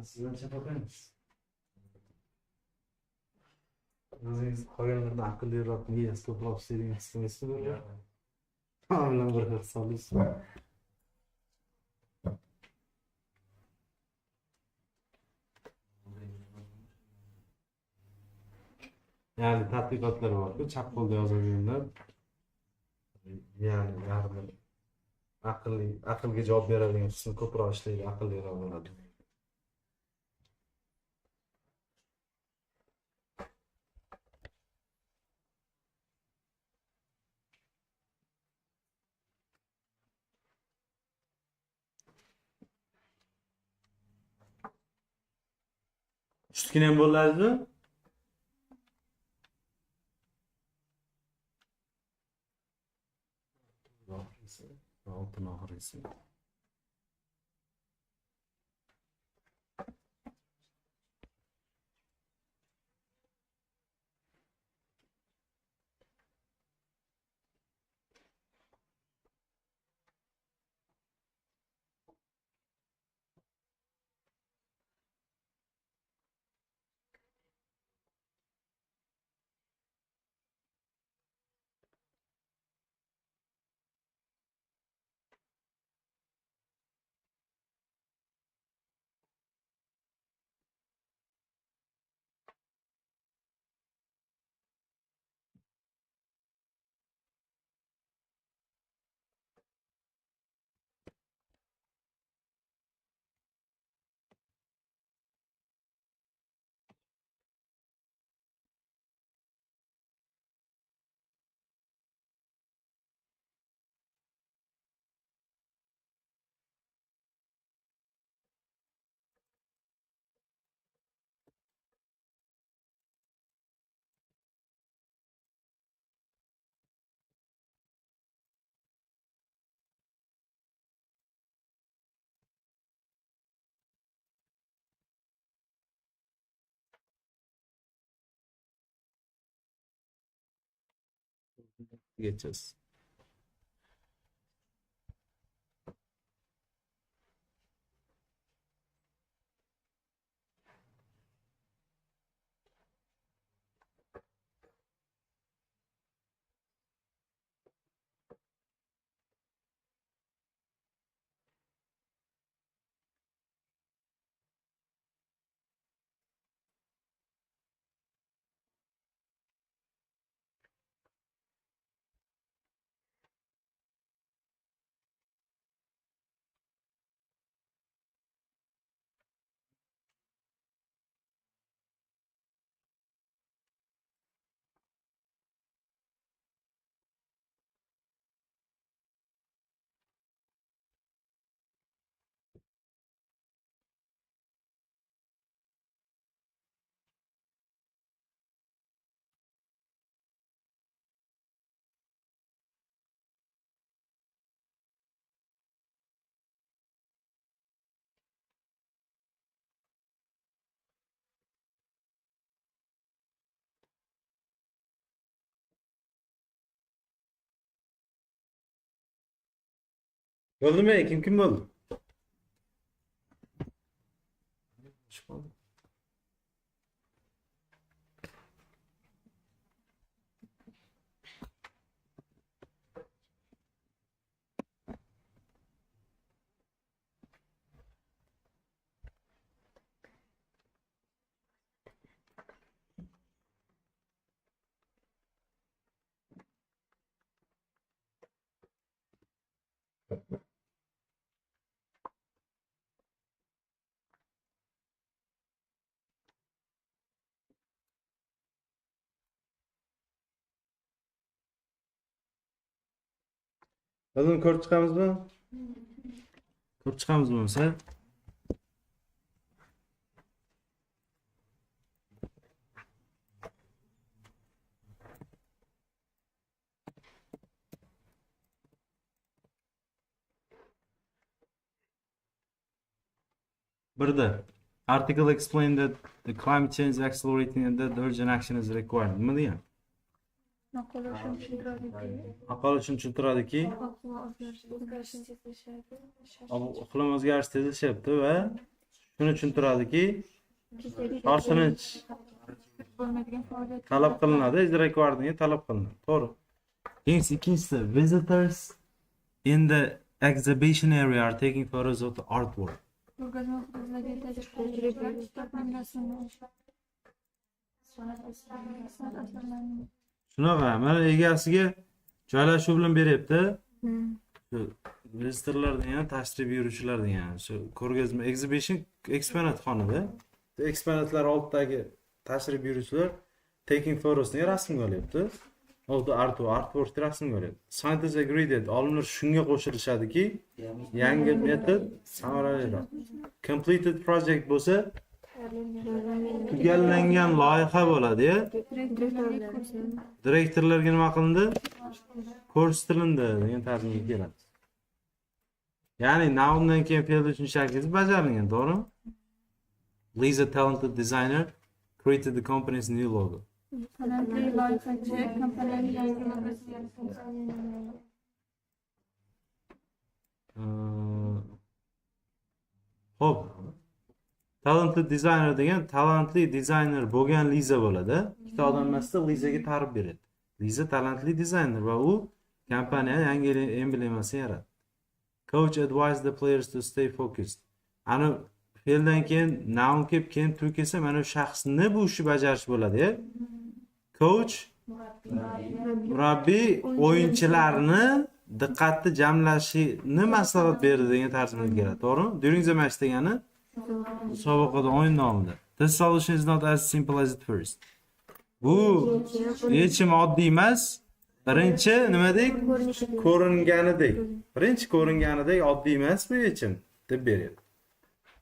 Sizdan chaqiramiz. O'zingiz qolganlardan aqlliroq miyasi ko'proq ishlaydigan istamaysizmi? Hamma bilan bir xil hisoblaysizmi? Yani tadqiqotlar bor-ku, chap qo'lda yozadiganlar. Yani yarmi aqlga javob beradigan qismi ko'proq ishlaydi, aqlliroq bo'ladi. Tushlikni ham bo'ladimi? Oltin oxirgisi. Geçeceğiz. Oldu mu? Kim oldu? Oğlum ko'rib chiqamizmi? Ko'rib chiqamizmi bo'lsa? Birda article explain that the climate change is accelerating and that urgent action is required. Nima degan? Maqola shuni tushuntiradiki, Maqola shuni tushuntiradiki, iqlim o'zgarishi tezlashyapti va shuni tushuntiradiki, shoshilinch bo'lmaydigan faoliyat talab qilinadi, is required degan talab qilinadi. To'g'ri. Ikkinchisi, visitors in the exhibition area are taking photos of the artwork. ko'rgazma hududidagi tajribalar kitobning rasmini asarlarning Shunaqa, mana egasiga joylashuv bilan beryapti. Shu visitorlar degan tashrif buyuruvchilar degan shu ko'rgazma exhibition eksponatxonada eksponatlar oldidagi tashrif buyuruvchilar taking photos degan rasmga olyapti. Oldi artwork rasmga olyapti. Scientists agree that olimlar shunga qo'shilishadiki, yangi metod samaraliroq. Completed project bo'lsa, tugallangan loyiha bo'ladi. Direktorlarga nima qilindi? Ko'rsatilindi degan tarjimaga keladi. Ya'ni noundan keyin fe'l tushunchasiz bajarilgan, to'g'rimi? Lisa, talented designer, created the company's new logo. Talantli loyihachi kompaniyaning yangi logosini yaratdi. Xo'p. Talented designer degan talantli dizayner bo'lgan Liza bo'ladi. Ikkita odam emasda Lizaga ta'rif beradi. Liza talantli dizayner va u kompaniya yangi emblemasini yaratdi. Coach advised the players to stay focused. Ani fe'ldan keyin noun kelib keyin to kelsa mana shu shaxsni bu ishni bajarish bo'ladi. Coach murabbiy o'yinchilarni diqqatni jamlashini maslahat berdi degan tarjimaga keladi. To'g'rimi? During the match degani musobaqada o'yin davomida. This solution is not as simple as it first. Bu yechim oddiy emas. Birinchi nima deyk? Ko'ringanidek. Birinchi ko'ringanidek oddiy emas bu yechim deb beradi.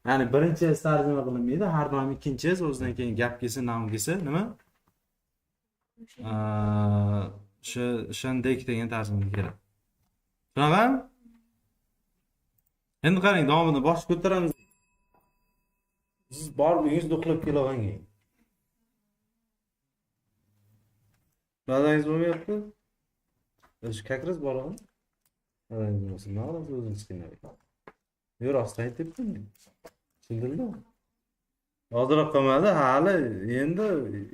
Ya'ni birinchi tarjima qilinmaydi, har doim ikkinchi o'zidan keyin gap kelsa, noun kelsa nima? Shandek degan tarjimaga keladi. Tushunarmi? Endi qarang, davomida bosh ko'taramiz. Siz bor uyingizni uxlab kelagan keyin. Nadangiz bo'lmayapti? Shu kakriz bormi? Nadangiz bo'lmasa, nima qilasiz o'zingiz qiynab? Yur, ostdan aytibdim. Tushundingmi? Hozirroq qolmadi, hali endi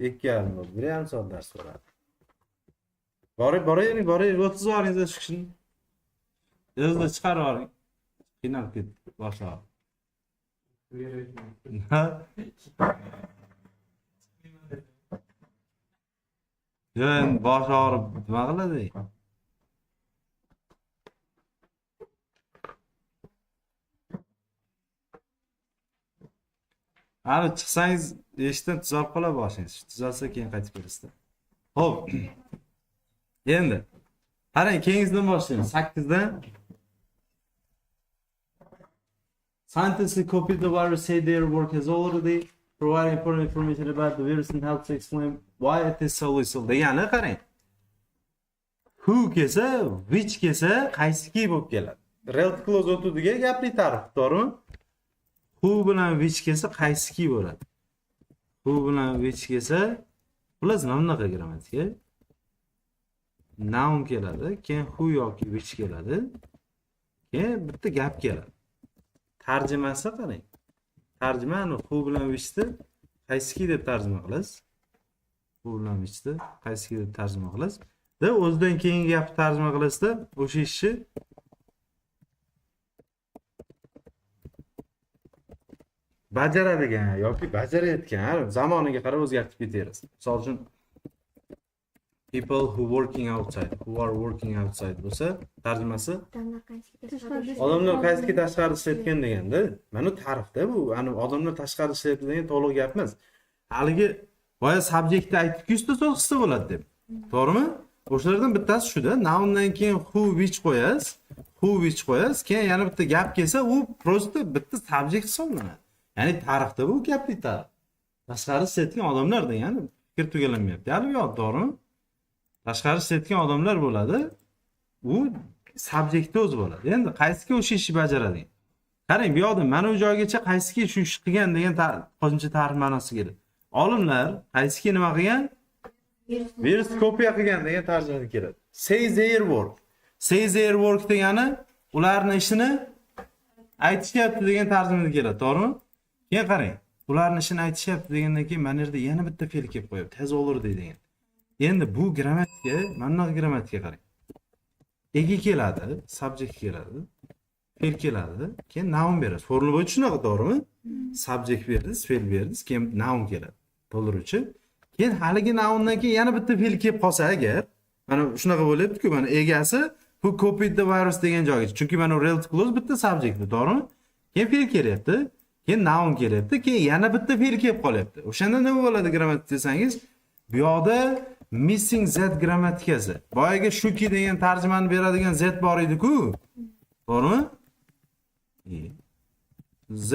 2,5 bo'ldi. 1,5 soat dars bo'ladi. Boring, 30 oringiz shu kishini. O'zingizni chiqarib oling. Qiynalib ketdi, boshqa. Yo'q, bosh og'rib nima qiladi? Hali chiqsangiz eshikdan tuzalib qoladi boshingiz. Tuzalsa keyin qaytib kelasiz. Xo'p. Endi qarang, keyingidan boshlaymiz. 8dan Scientists copied the virus say their work has already provided important information about the virus and helps to explain why it is so lethal. Degani qarang. Who kelsa, which kelsa, qaysiki bo'lib keladi. Relative clause o'tadiga gapli ta'rif, to'g'rimi? Who bilan which kelsa, qaysiki bo'ladi. Who bilan which kelsa, xullas mana bunaqa grammatika. Noun keladi, keyin who yoki which keladi. Keyin bitta gap keladi. Tarjimasi qarang. Tarjimani who bilan whichni qaysiki deb tarjima qilasiz. Who bilan whichni qaysiki deb tarjima qilasiz. Da o'zidan keyingi gapni tarjima qilasizda, o'sha ishni bajaradigan yoki bajarayotgan zamoniga qarab o'zgartirib ketaverasiz. Misol uchun people who are working outside bo'lsa, tarjimasi odamlar qaysiki tashqarida ishlayotgan deganda, mana ta'rifda bu, ani odamlar tashqarida ishlayapti degan to'liq gap emas. Haligi boya subjektni aytib kuzda so'zda bo'ladi deb. To'g'rimi? O'shalardan bittasi shuda, noundan keyin who which qo'yasiz, keyin yana bitta gap kelsa, u просто bitta subjekt hisoblanadi. Ya'ni tarixda bu gapli tarix. Tashqarida ishlayotgan odamlar degani fikr tugallanmayapti. Hali yo'q, to'g'rimi? Tashqarida ishlayotgan odamlar bo'ladi. U subjektni o'zi bo'ladi. Endi qaysiki o'sha ishni bajaradi. Qarang, bu yoqda mana bu joygacha qaysiki shu ish qilgan degan qo'shimcha ta'rif ma'nosi keladi. Olimlar qaysiki nima qilgan? Virus kopiya qilgan degan tarjima keladi. Say their work degani ularning ishini aytishyapti degan tarjima keladi, to'g'rimi? Keyin qarang, ularning ishini aytishyapti degandan keyin mana yerda yana bitta fe'l kelib qo'yapti. Has already degan. Endi bu grammatika, mana bu grammatika qarang. Ega keladi, subject keladi, fe'l keladi, keyin noun berasiz. Formula bo'yicha shunaqa, to'g'rimi? Subject berasiz, fe'l berasiz, keyin noun keladi. To'ldiruvchi. Keyin haligi noundan keyin yana bitta fe'l kelib qolsa agar, mana shunaqa bo'lyapti-ku, mana egasi who copied the virus degan joygacha. Chunki mana relative clause bitta subject, to'g'rimi? Keyin fe'l kelyapti, keyin noun kelyapti, keyin yana bitta fe'l kelib qolyapti. O'shanda nima bo'ladi grammatik desangiz, bu yoqda missing z grammatikasi. Boyaga shuki degan tarjimani beradigan z bor edi-ku. To'g'rimi? Z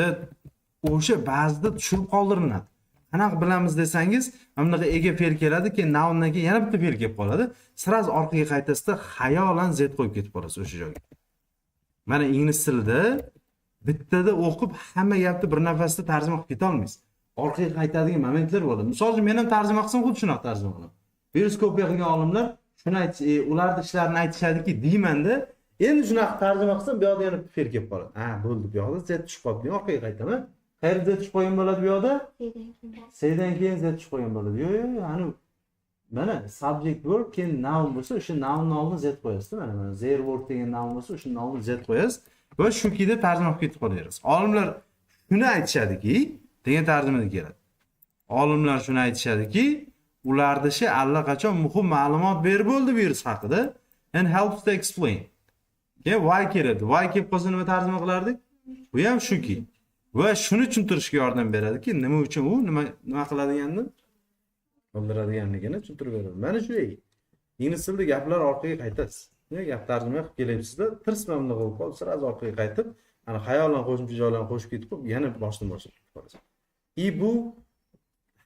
o'sha ba'zida tushirib qoldiriladi. Qanaqa bilamiz desangiz, mana bunaqa ega fe'l keladi, keyin noundan keyin yana bitta fe'l kelib qoladi. Siraz orqaga qaytasizda xayolan z qo'yib ketib qolasiz o'sha joyga. Mana ingliz tilida bittada o'qib hamma gapni bir nafasda tarjima qilib keta olmaysiz. Orqaga qaytadigan momentlar bo'ladi. Misol uchun men ham tarjima qilsam xuddi shunaqa tarjima qilaman. Virus kopiya qilgan olimlar shuni ularning ishlarini aytishadiki, deymanda, endi shunaqa tarjima qilsam, bu yoqda yana fe'l kelib qoladi. Ha, bo'ldi, bu yoqda z tushib qoldi. Men orqaga qaytaman. Qayerda z tushib qolgan bo'ladi bu yoqda? S'dan keyin z tushib qolgan bo'ladi. Yo'q, ani mana subject verb keyin noun bo'lsa, o'sha nounni oldiga z qo'yasiz. Mana their word degan noun bo'lsa, o'sha nounni z qo'yasiz va shukida tarjima qilib ketib qolaverasiz. Olimlar shuni aytishadiki, degan tarjimada keladi. Olimlar shuni aytishadiki, ularda allaqachon muhim ma'lumot berib bo'ldi virus haqida and helps to explain. Keyin why keladi. Why kelib qolsa nima tarjima qilardik? Bu ham shuki. Va shuni tushuntirishga yordam beradiki, nima uchun u nima qiladiganini bildiradiganligini tushuntirib beradi. Mana shu ingliz tilida gaplar orqaga qaytasiz. Gap tarjima qilib kelyapsizda, tirsmamni qilib qolib, siraz orqaga qaytib, ana xayolan qo'shimcha joylarni qo'shib ketib, yana boshdan boshlab qolasiz. Bu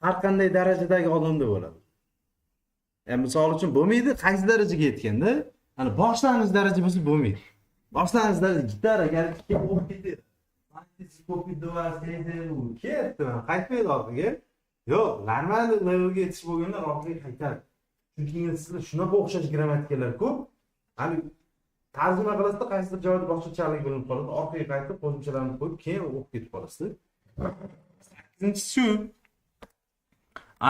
har qanday darajadagi odamda bo'ladi. Misol uchun bo'lmaydi, qaysi darajaga yetganda, ana boshlang'ich daraja bo'lsa bo'lmaydi. Boshlang'ich daraja gitara garchi o'qib ketadi. Ketdi, qaytmaydi orqaga. Yo'q, normal levelga yetish bo'lganda orqaga qaytadi. Chunki ingliz tilida shunaqa o'xshash grammatikalar ko'p. Hali tarjima qilasizda qaysidir joyda boshqachalik bo'linib qoladi, orqaga qaytib qo'shimchalarni qo'yib, keyin o'qib ketib qolasiz. Ikkinchisi,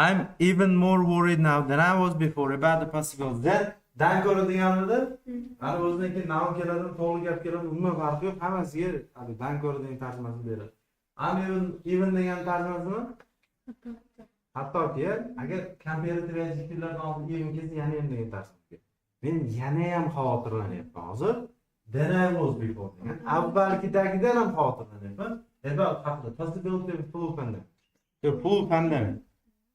I'm even more worried now than I was before about the possible that dan ko'ra deganida, hali o'zidan keyin noun keladi, to'g'ri gap keladi, umuman farqi yo'q, hammasiga hali dan ko'ra degan tarjimasini beradi. I'm even degan tarjimasini hattoki agar comparative adjective'lardan oldin even kelsa, yana ham degan tarjima. Men yana ham xavotirlanyapman hozir. Then I was before degan. Avvalgidagidan ham xavotirlanyapman. About haqida possibility of flu pandemic. Flu pandemic.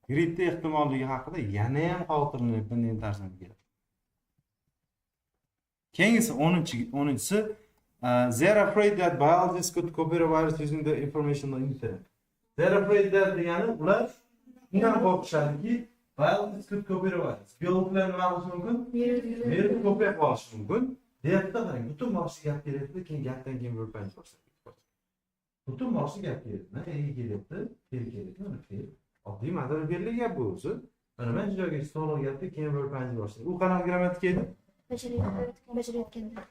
Grippda ehtimolligi haqida yana ham xavotirlanyapman degan tarjima keladi. Keyingisi 10-si they're afraid that biologists could copy the virus using the information on internet. They're afraid that degani ular undan qo'rqishadiki, biologists could copy the virus. Biologlar nima qilishi mumkin? Virus kopiya qilishi mumkin. Deyapti, qarang, butun boshli gap kelyapti, keyin gapdan keyin verb boshlaydi. Butun boshli gap kelyapti. Mana nega kelyapti? Fe'l kelyapti, mana fe'l. Oddiy ma'noda berilgan gap bu o'zi. Mana men shu joyga to'g'ri gapni keyin verb boshlaydi. U qanaqa grammatika edi? Bajarayotganda.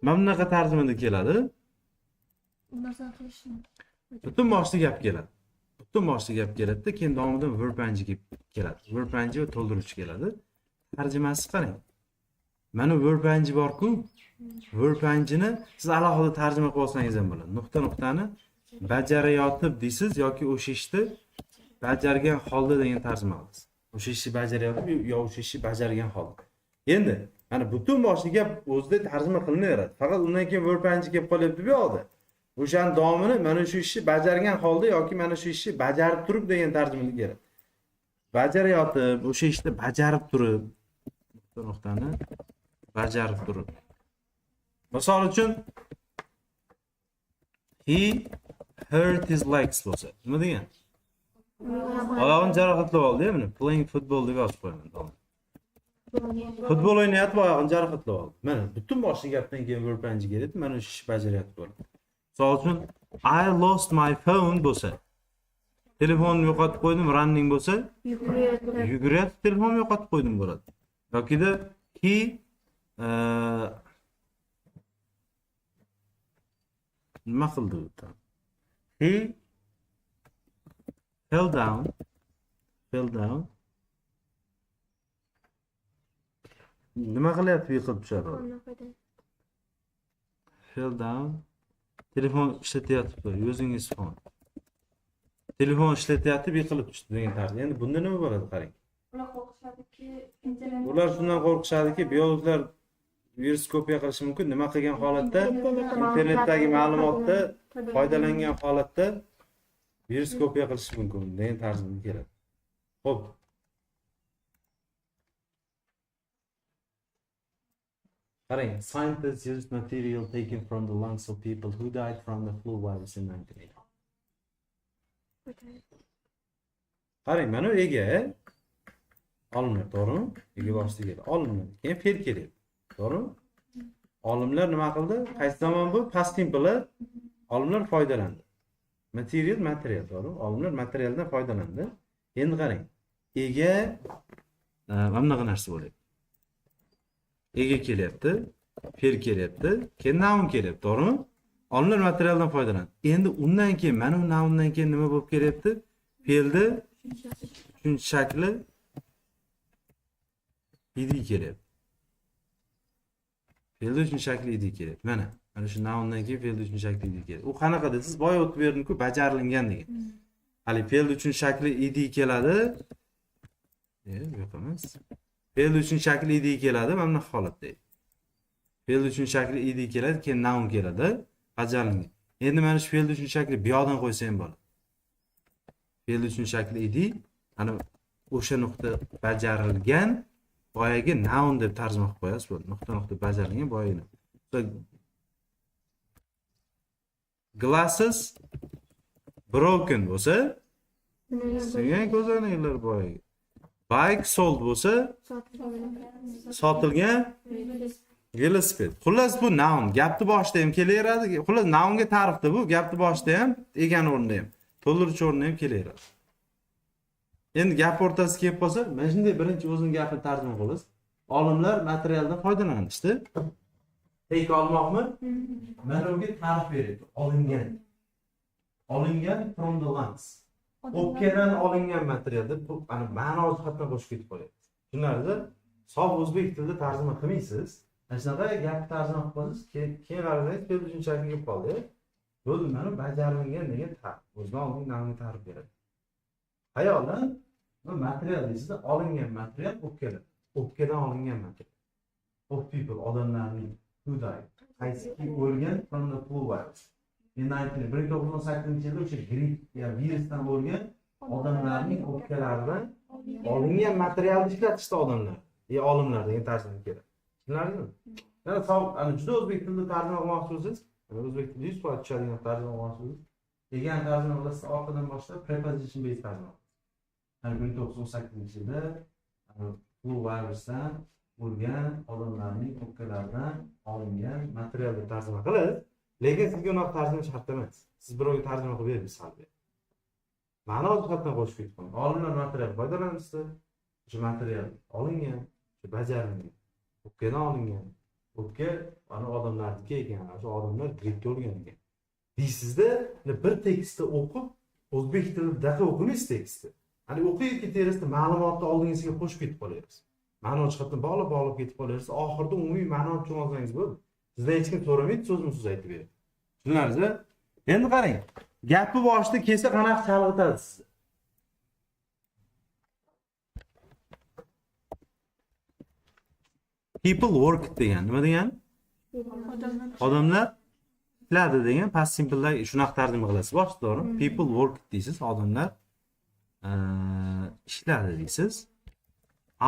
Mana bunaqa tarjimada keladi. Narsa qilishni. Butun boshli gap keladi. Butun boshli gap keladi, keyin davomidan verb keladi. Verb va to'ldiruvchi keladi. Tarjimasi qarang. Mana verb bor-ku. Verb ni siz alohida tarjima qilib olsangiz ham bo'ladi. Nuqta-nuqtani bajarayotib deysiz yoki o'sha ishni bajargan holda degan tarjima qilasiz. O'sha ishni bajarayotib yo o'sha ishni bajargan holda. Endi mana butun boshli gap o'zida tarjima qilinaveradi. Faqat undan keyin verb kelib qolyapti bu yoqda. O'shaning davomini mana shu ishni bajargan holda yoki mana shu ishni bajarib turib degan tarjimada keladi. Bajarayotib, o'sha ishni bajarib turib, nuqtani bajarib turib. Misol uchun he hurt his legs bo'lsa, nima degan? Oyog'ini jarohatlab oldi, mana playing football deb yozib qo'yaman. Futbol o'ynayapti, oyog'ini jarohatlab oldi. Mana butun boshli gapdan keyin verb keladi, mana o'sha ishni bajaryapti bo'ladi. Misol uchun I lost my phone bo'lsa, telefonni yo'qotib qo'ydim, running bo'lsa, yugurayapti, telefonni yo'qotib qo'ydim bo'ladi. Yokida he nima qildi u? He fell down. Nima qilyapti, yiqilib tushadi? Fell down. Telefon ishlatyapti, using his phone. Telefon ishlatyapti, yiqilib tushdi degan tarzda. Endi bunda nima bo'ladi, qarang. Ular qo'rqishadiki, internet. Ular shundan qo'rqishadiki, biologlar virus kopiya qilishi mumkin. Nima qilgan holatda? Internetda Internetdagi ma'lumotni foydalangan foydalangan holatda virus kopiya qilishi mumkin degan tarjima keladi. Xo'p. Qarang, scientists used material taken from the lungs of people who died from the flu virus in 1980. Qarang, mana bu ega olimlar, to'g'rimi? Ega boshida keldi. Olimlar, keyin fe'l keladi. To'g'rimi? Olimlar nima qildi? Qaysi zamon bu? Past simple olimlar foydalandi. Material, to'g'rimi? Olimlar materialdan foydalandi. Endi qarang. Ega mana bunaqa narsa bo'lyapti. Ega kelyapti, fe'l kelyapti, keyin noun kelyapti, to'g'rimi? Olimlar materialdan foydalandi. Endi undan keyin, mana bu noundan keyin nima bo'lib kelyapti? Fe'lni uchinchi shakli id kelyapti. Fe'lni uchinchi shakli id kelyapti. Mana shu noundan keyin fe'lni uchinchi shakli id kelyapti. U qanaqa desiz? Boya o'tib berdim-ku, bajarilgan degan. Hali fe'lni uchinchi shakli id keladi. Yo'q emas. Fe'l uchun shakli id keladi, mana bunaqa holatda. Fe'l uchun shakli id keladi, keyin noun keladi, bajarilgan. Endi mana shu fe'l uchun shakli bu yoqdan qo'ysa ham bo'ladi. Fe'l uchun shakli id, ana o'sha nuqta bajarilgan, boyagi noun deb tarjima qilib qo'yasiz bo'ladi. Nuqta bajarilgan boyagi. Glasses broken bo'lsa, singan ko'zoynaklar boyagi. Bike sold bo'lsa, sotilgan velosiped. Xullas bu noun. Gapni boshida ham kelaveradi. Xullas nounga ta'rifda bu, gapni boshida ham, egani o'rnida ham, to'ldiruvchi o'rnida ham kelaveradi. Endi gap o'rtasiga kelib qolsa, mana shunday birinchi o'zing gapni tarjima qilasiz. Olimlar materialdan foydalanishdi. Tek olmoqmi? Mana unga ta'rif beryapti. Olingan from the lungs. O'pkadan olingan material deb ana ma'no jihatdan qo'shib ketib qolyapti. Tushunarsiz? Sof o'zbek tilida tarjima qilmaysiz. Mana shunaqa gapni tarjima qilib qo'yasiz, keyin qarasangiz fe'l tushunchasiga kelib qoldi. Bo'ldi, mana bajarilgan degan ta'rif. O'zidan oldin navni ta'rif beradi. Xayolan, bu material deysiz, olingan material o'pkadan. O'pkadan olingan material. Of people, odamlarning who died. Qaysiki o'lgan from the flu virus. 1918 yilda o'sha gripp ya virusdan o'lgan odamlarning o'pkalaridan olingan materialni ishlatishdi odamlar. Olimlar degan tarjima keladi. Tushunarlimi? Yana ana juda o'zbek tilida tarjima qilmoqchi bo'lsangiz, o'zbek tilida 100% tushadigan tarjima qilmoqchi bo'lsangiz, degan tarjima qilasiz, orqadan boshlab preposition based tarjima. Ana 1918 yilda flu virusdan o'lgan odamlarning o'pkalaridan olingan materialni tarjima qilasiz. Lekin sizga unaqa tarjima shart emas. Siz birovga tarjima qilib berasiz salbiy. Ma'no jihatdan qo'shib ketib qo'ying. Olimlar material foydalanishdi. O'sha material olingan, bajarilgan. O'pkadan olingan. O'pka ana odamlarniki ekan. O'sha odamlar grippga o'lgan ekan. Deysizda, bir tekstni o'qib, o'zbek tilida daqiq o'qimaysiz tekstni. Hani o'qiyib ketaverasizda ma'lumotni oldingizga qo'shib ketib qolyapsiz. Ma'no jihatdan bog'lab ketib qolyapsiz. Oxirida umumiy ma'no tushunib olsangiz bo'ldi. Sizdan hech kim so'ramaydi, so'zma-so'z aytib beradi. Tushunarsiz? Endi qarang, gapni boshida kelsa qanaqa chalg'itadi sizni. People work degan nima degani? Odamlar ishladi degan past simple'da shunaqa tarjima qilasiz. Boshida to'g'ri? People work deysiz, odamlar ishladi deysiz.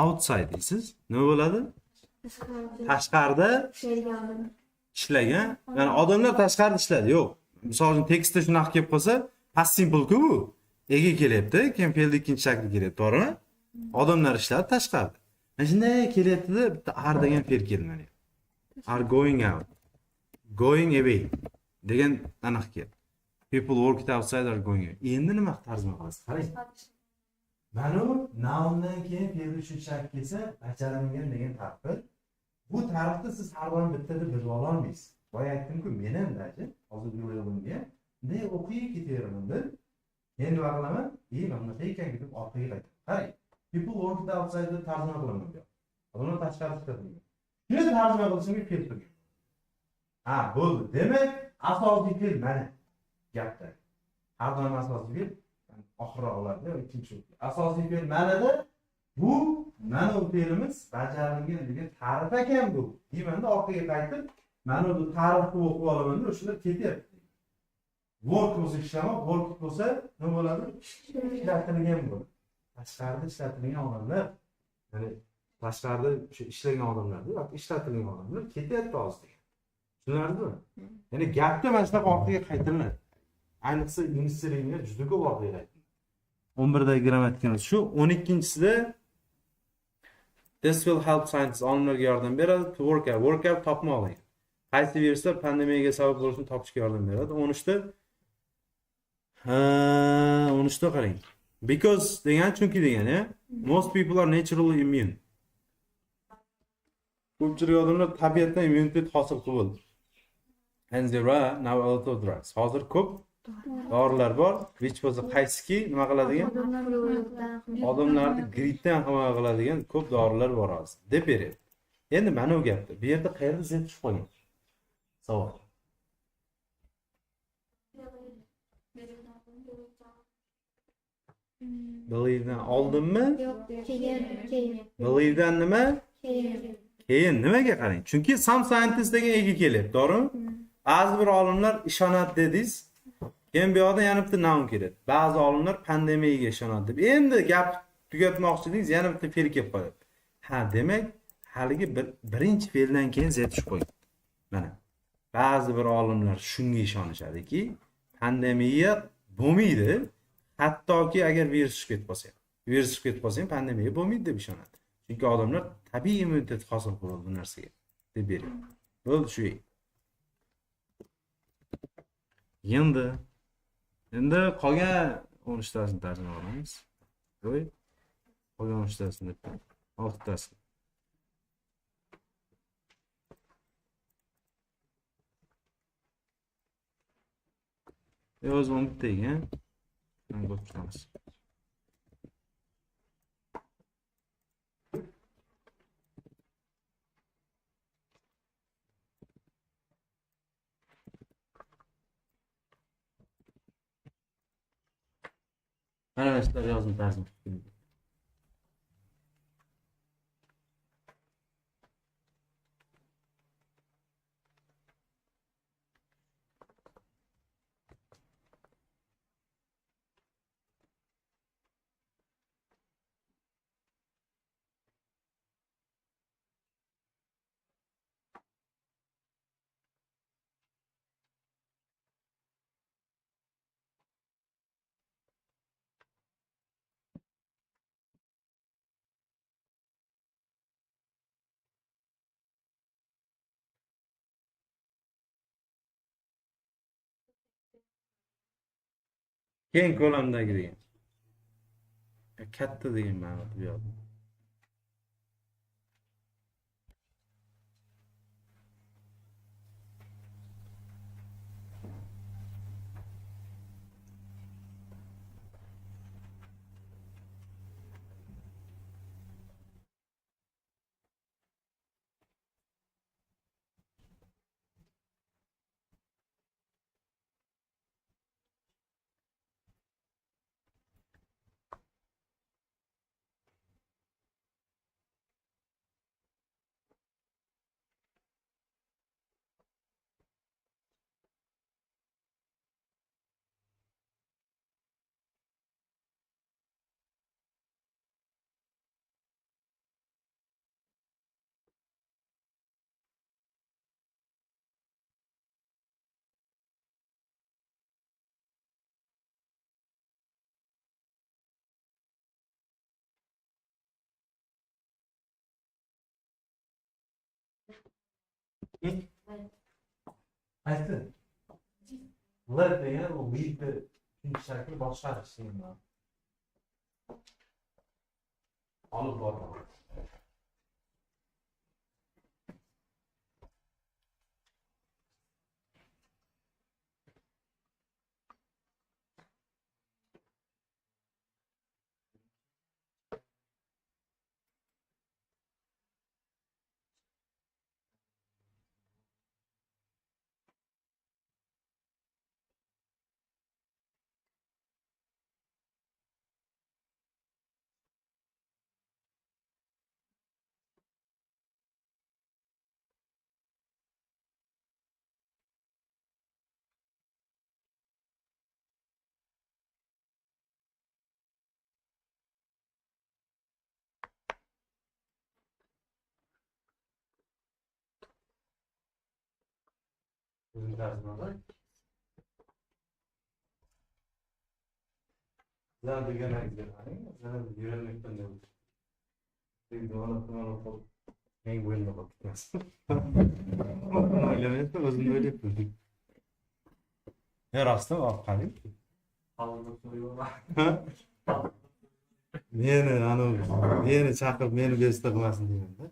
Outside deysiz. Nima bo'ladi? Tashqarida ishlagan. Ya'ni odamlar tashqarida ishladi. Yo'q. Misol uchun tekstda shunaqa kelib qolsa, past simple-ku bu. Ega kelyapti, keyin fe'lning ikkinchi shakli kelyapti, to'g'rimi? Odamlar ishladi tashqarida. Mana shunday kelyapti-da, bitta are degan fe'l keldi. Are going out. Going away degan aniq keldi. People worked outside are going away. Endi nima tarjima qilasiz? Qarang. Mana bu noundan keyin fe'l uchinchi shakl kelsa, bajarilgan degan ta'rif. Bu tarifni siz har doim bittada bilib ola olmaysiz. Boya aytdim-ku, men ham dachi hozir yo'larimga bunday o'qib ketaveraman-da. Endi nima qilaman? Mana bu ekan deb orqaga qaytaman. Qarang. People worked outside deb tarjima qilaman bu. Odamlar tashqarida ishladi. Shuni tarjima qilishimga kelib turgan. Ha, bo'ldi. Demak, asosiy fe'l mana gapda. Har doim asosiy fe'l oxirroqlarda ikkinchi. Asosiy fe'l manada Bu mana bu fe'limiz bajarilgan degan ta'rif ekan bu. Deymanda orqaga qaytib, mana bu ta'rifni o'qib olaman, o'shalar ketyapti. Work bo'lsa ishlamoq, work bo'lsa nima bo'ladi? Ishlatilgan bo'ladi. Tashqarida ishlatilgan odamlar, ya'ni tashqarida o'sha ishlagan odamlar, yoki ishlatilgan odamlar ketyapti hozir. Tushunarlimi? Ya'ni gapda mana shunaqa orqaga qaytariladi. Ayniqsa ingliz tilida juda ko'p orqaga qaytiladi. 11dagi grammatikamiz shu, 12-chisida this will help scientists olimlarga yordam beradi to work out. Work out topmoq degan. Qaysi viruslar pandemiyaga sabab bo'lishini topishga yordam beradi. 13da 13da qarang. Because degan chunki degan, ya. Most people are naturally immune. Ko'pchilik odamlar tabiatdan immunitet hosil qilib oldi. And there are now a lot of drugs. Hozir ko'p dorilar bor, which was qaysiki nima qiladigan? Odamlarni grippdan himoya qiladigan ko'p dorilar bor hozir deb beryapti. Endi mana bu gapda. Bu yerda qayerda z tushib qolgan? Savol. Believe'dan oldinmi? Yo'q, keyin. Believe'dan nima? Keyin. Keyin nimaga qarang? Chunki some scientist degan ega kelyapti, to'g'rimi? Ba'zi bir olimlar ishonadi dedingiz. Keyin bu yoqda yana bitta noun keladi. Ba'zi olimlar pandemiyaga ishonadi deb. Endi gap tugatmoqchi edingiz, yana bitta fe'l kelib qoladi. Ha, demak, haligi birinchi fe'ldan keyin z tushib qo'ygan. Mana. Ba'zi bir olimlar shunga ishonishadiki, pandemiya bo'lmaydi. Hattoki agar virus chiqib ketib qolsa ham. Virus chiqib ketib qolsa ham pandemiya bo'lmaydi deb ishonadi. Chunki odamlar tabiiy immunitet hosil qiladi bu narsaga deb beradi. Bo'ldi shu. Endi qolgan 13 tasini tarjima qilamiz. Qo'y. Qolgan 13 tasini deb 6 tasini. O'z 10 bitta ekan. Mana bu tutamiz. Mana sizlar yozim tarjima qildim. Keng ko'lamdagi degan. Katta degan ma'no bu yoqda. Qaysi? Live degan u live uchinchi shakli boshqarish degan. Olib boradi. O'zim tarjimalar. Sizlar deganlaringizga qarang, sizlar yurolmayapman deb. Meng bo'ynimda qolib ketmasin. O'ylamayapman, o'zimni o'ylayapman. Rostdan olib qarang. Meni chaqirib, meni bezovta qilmasin deganda.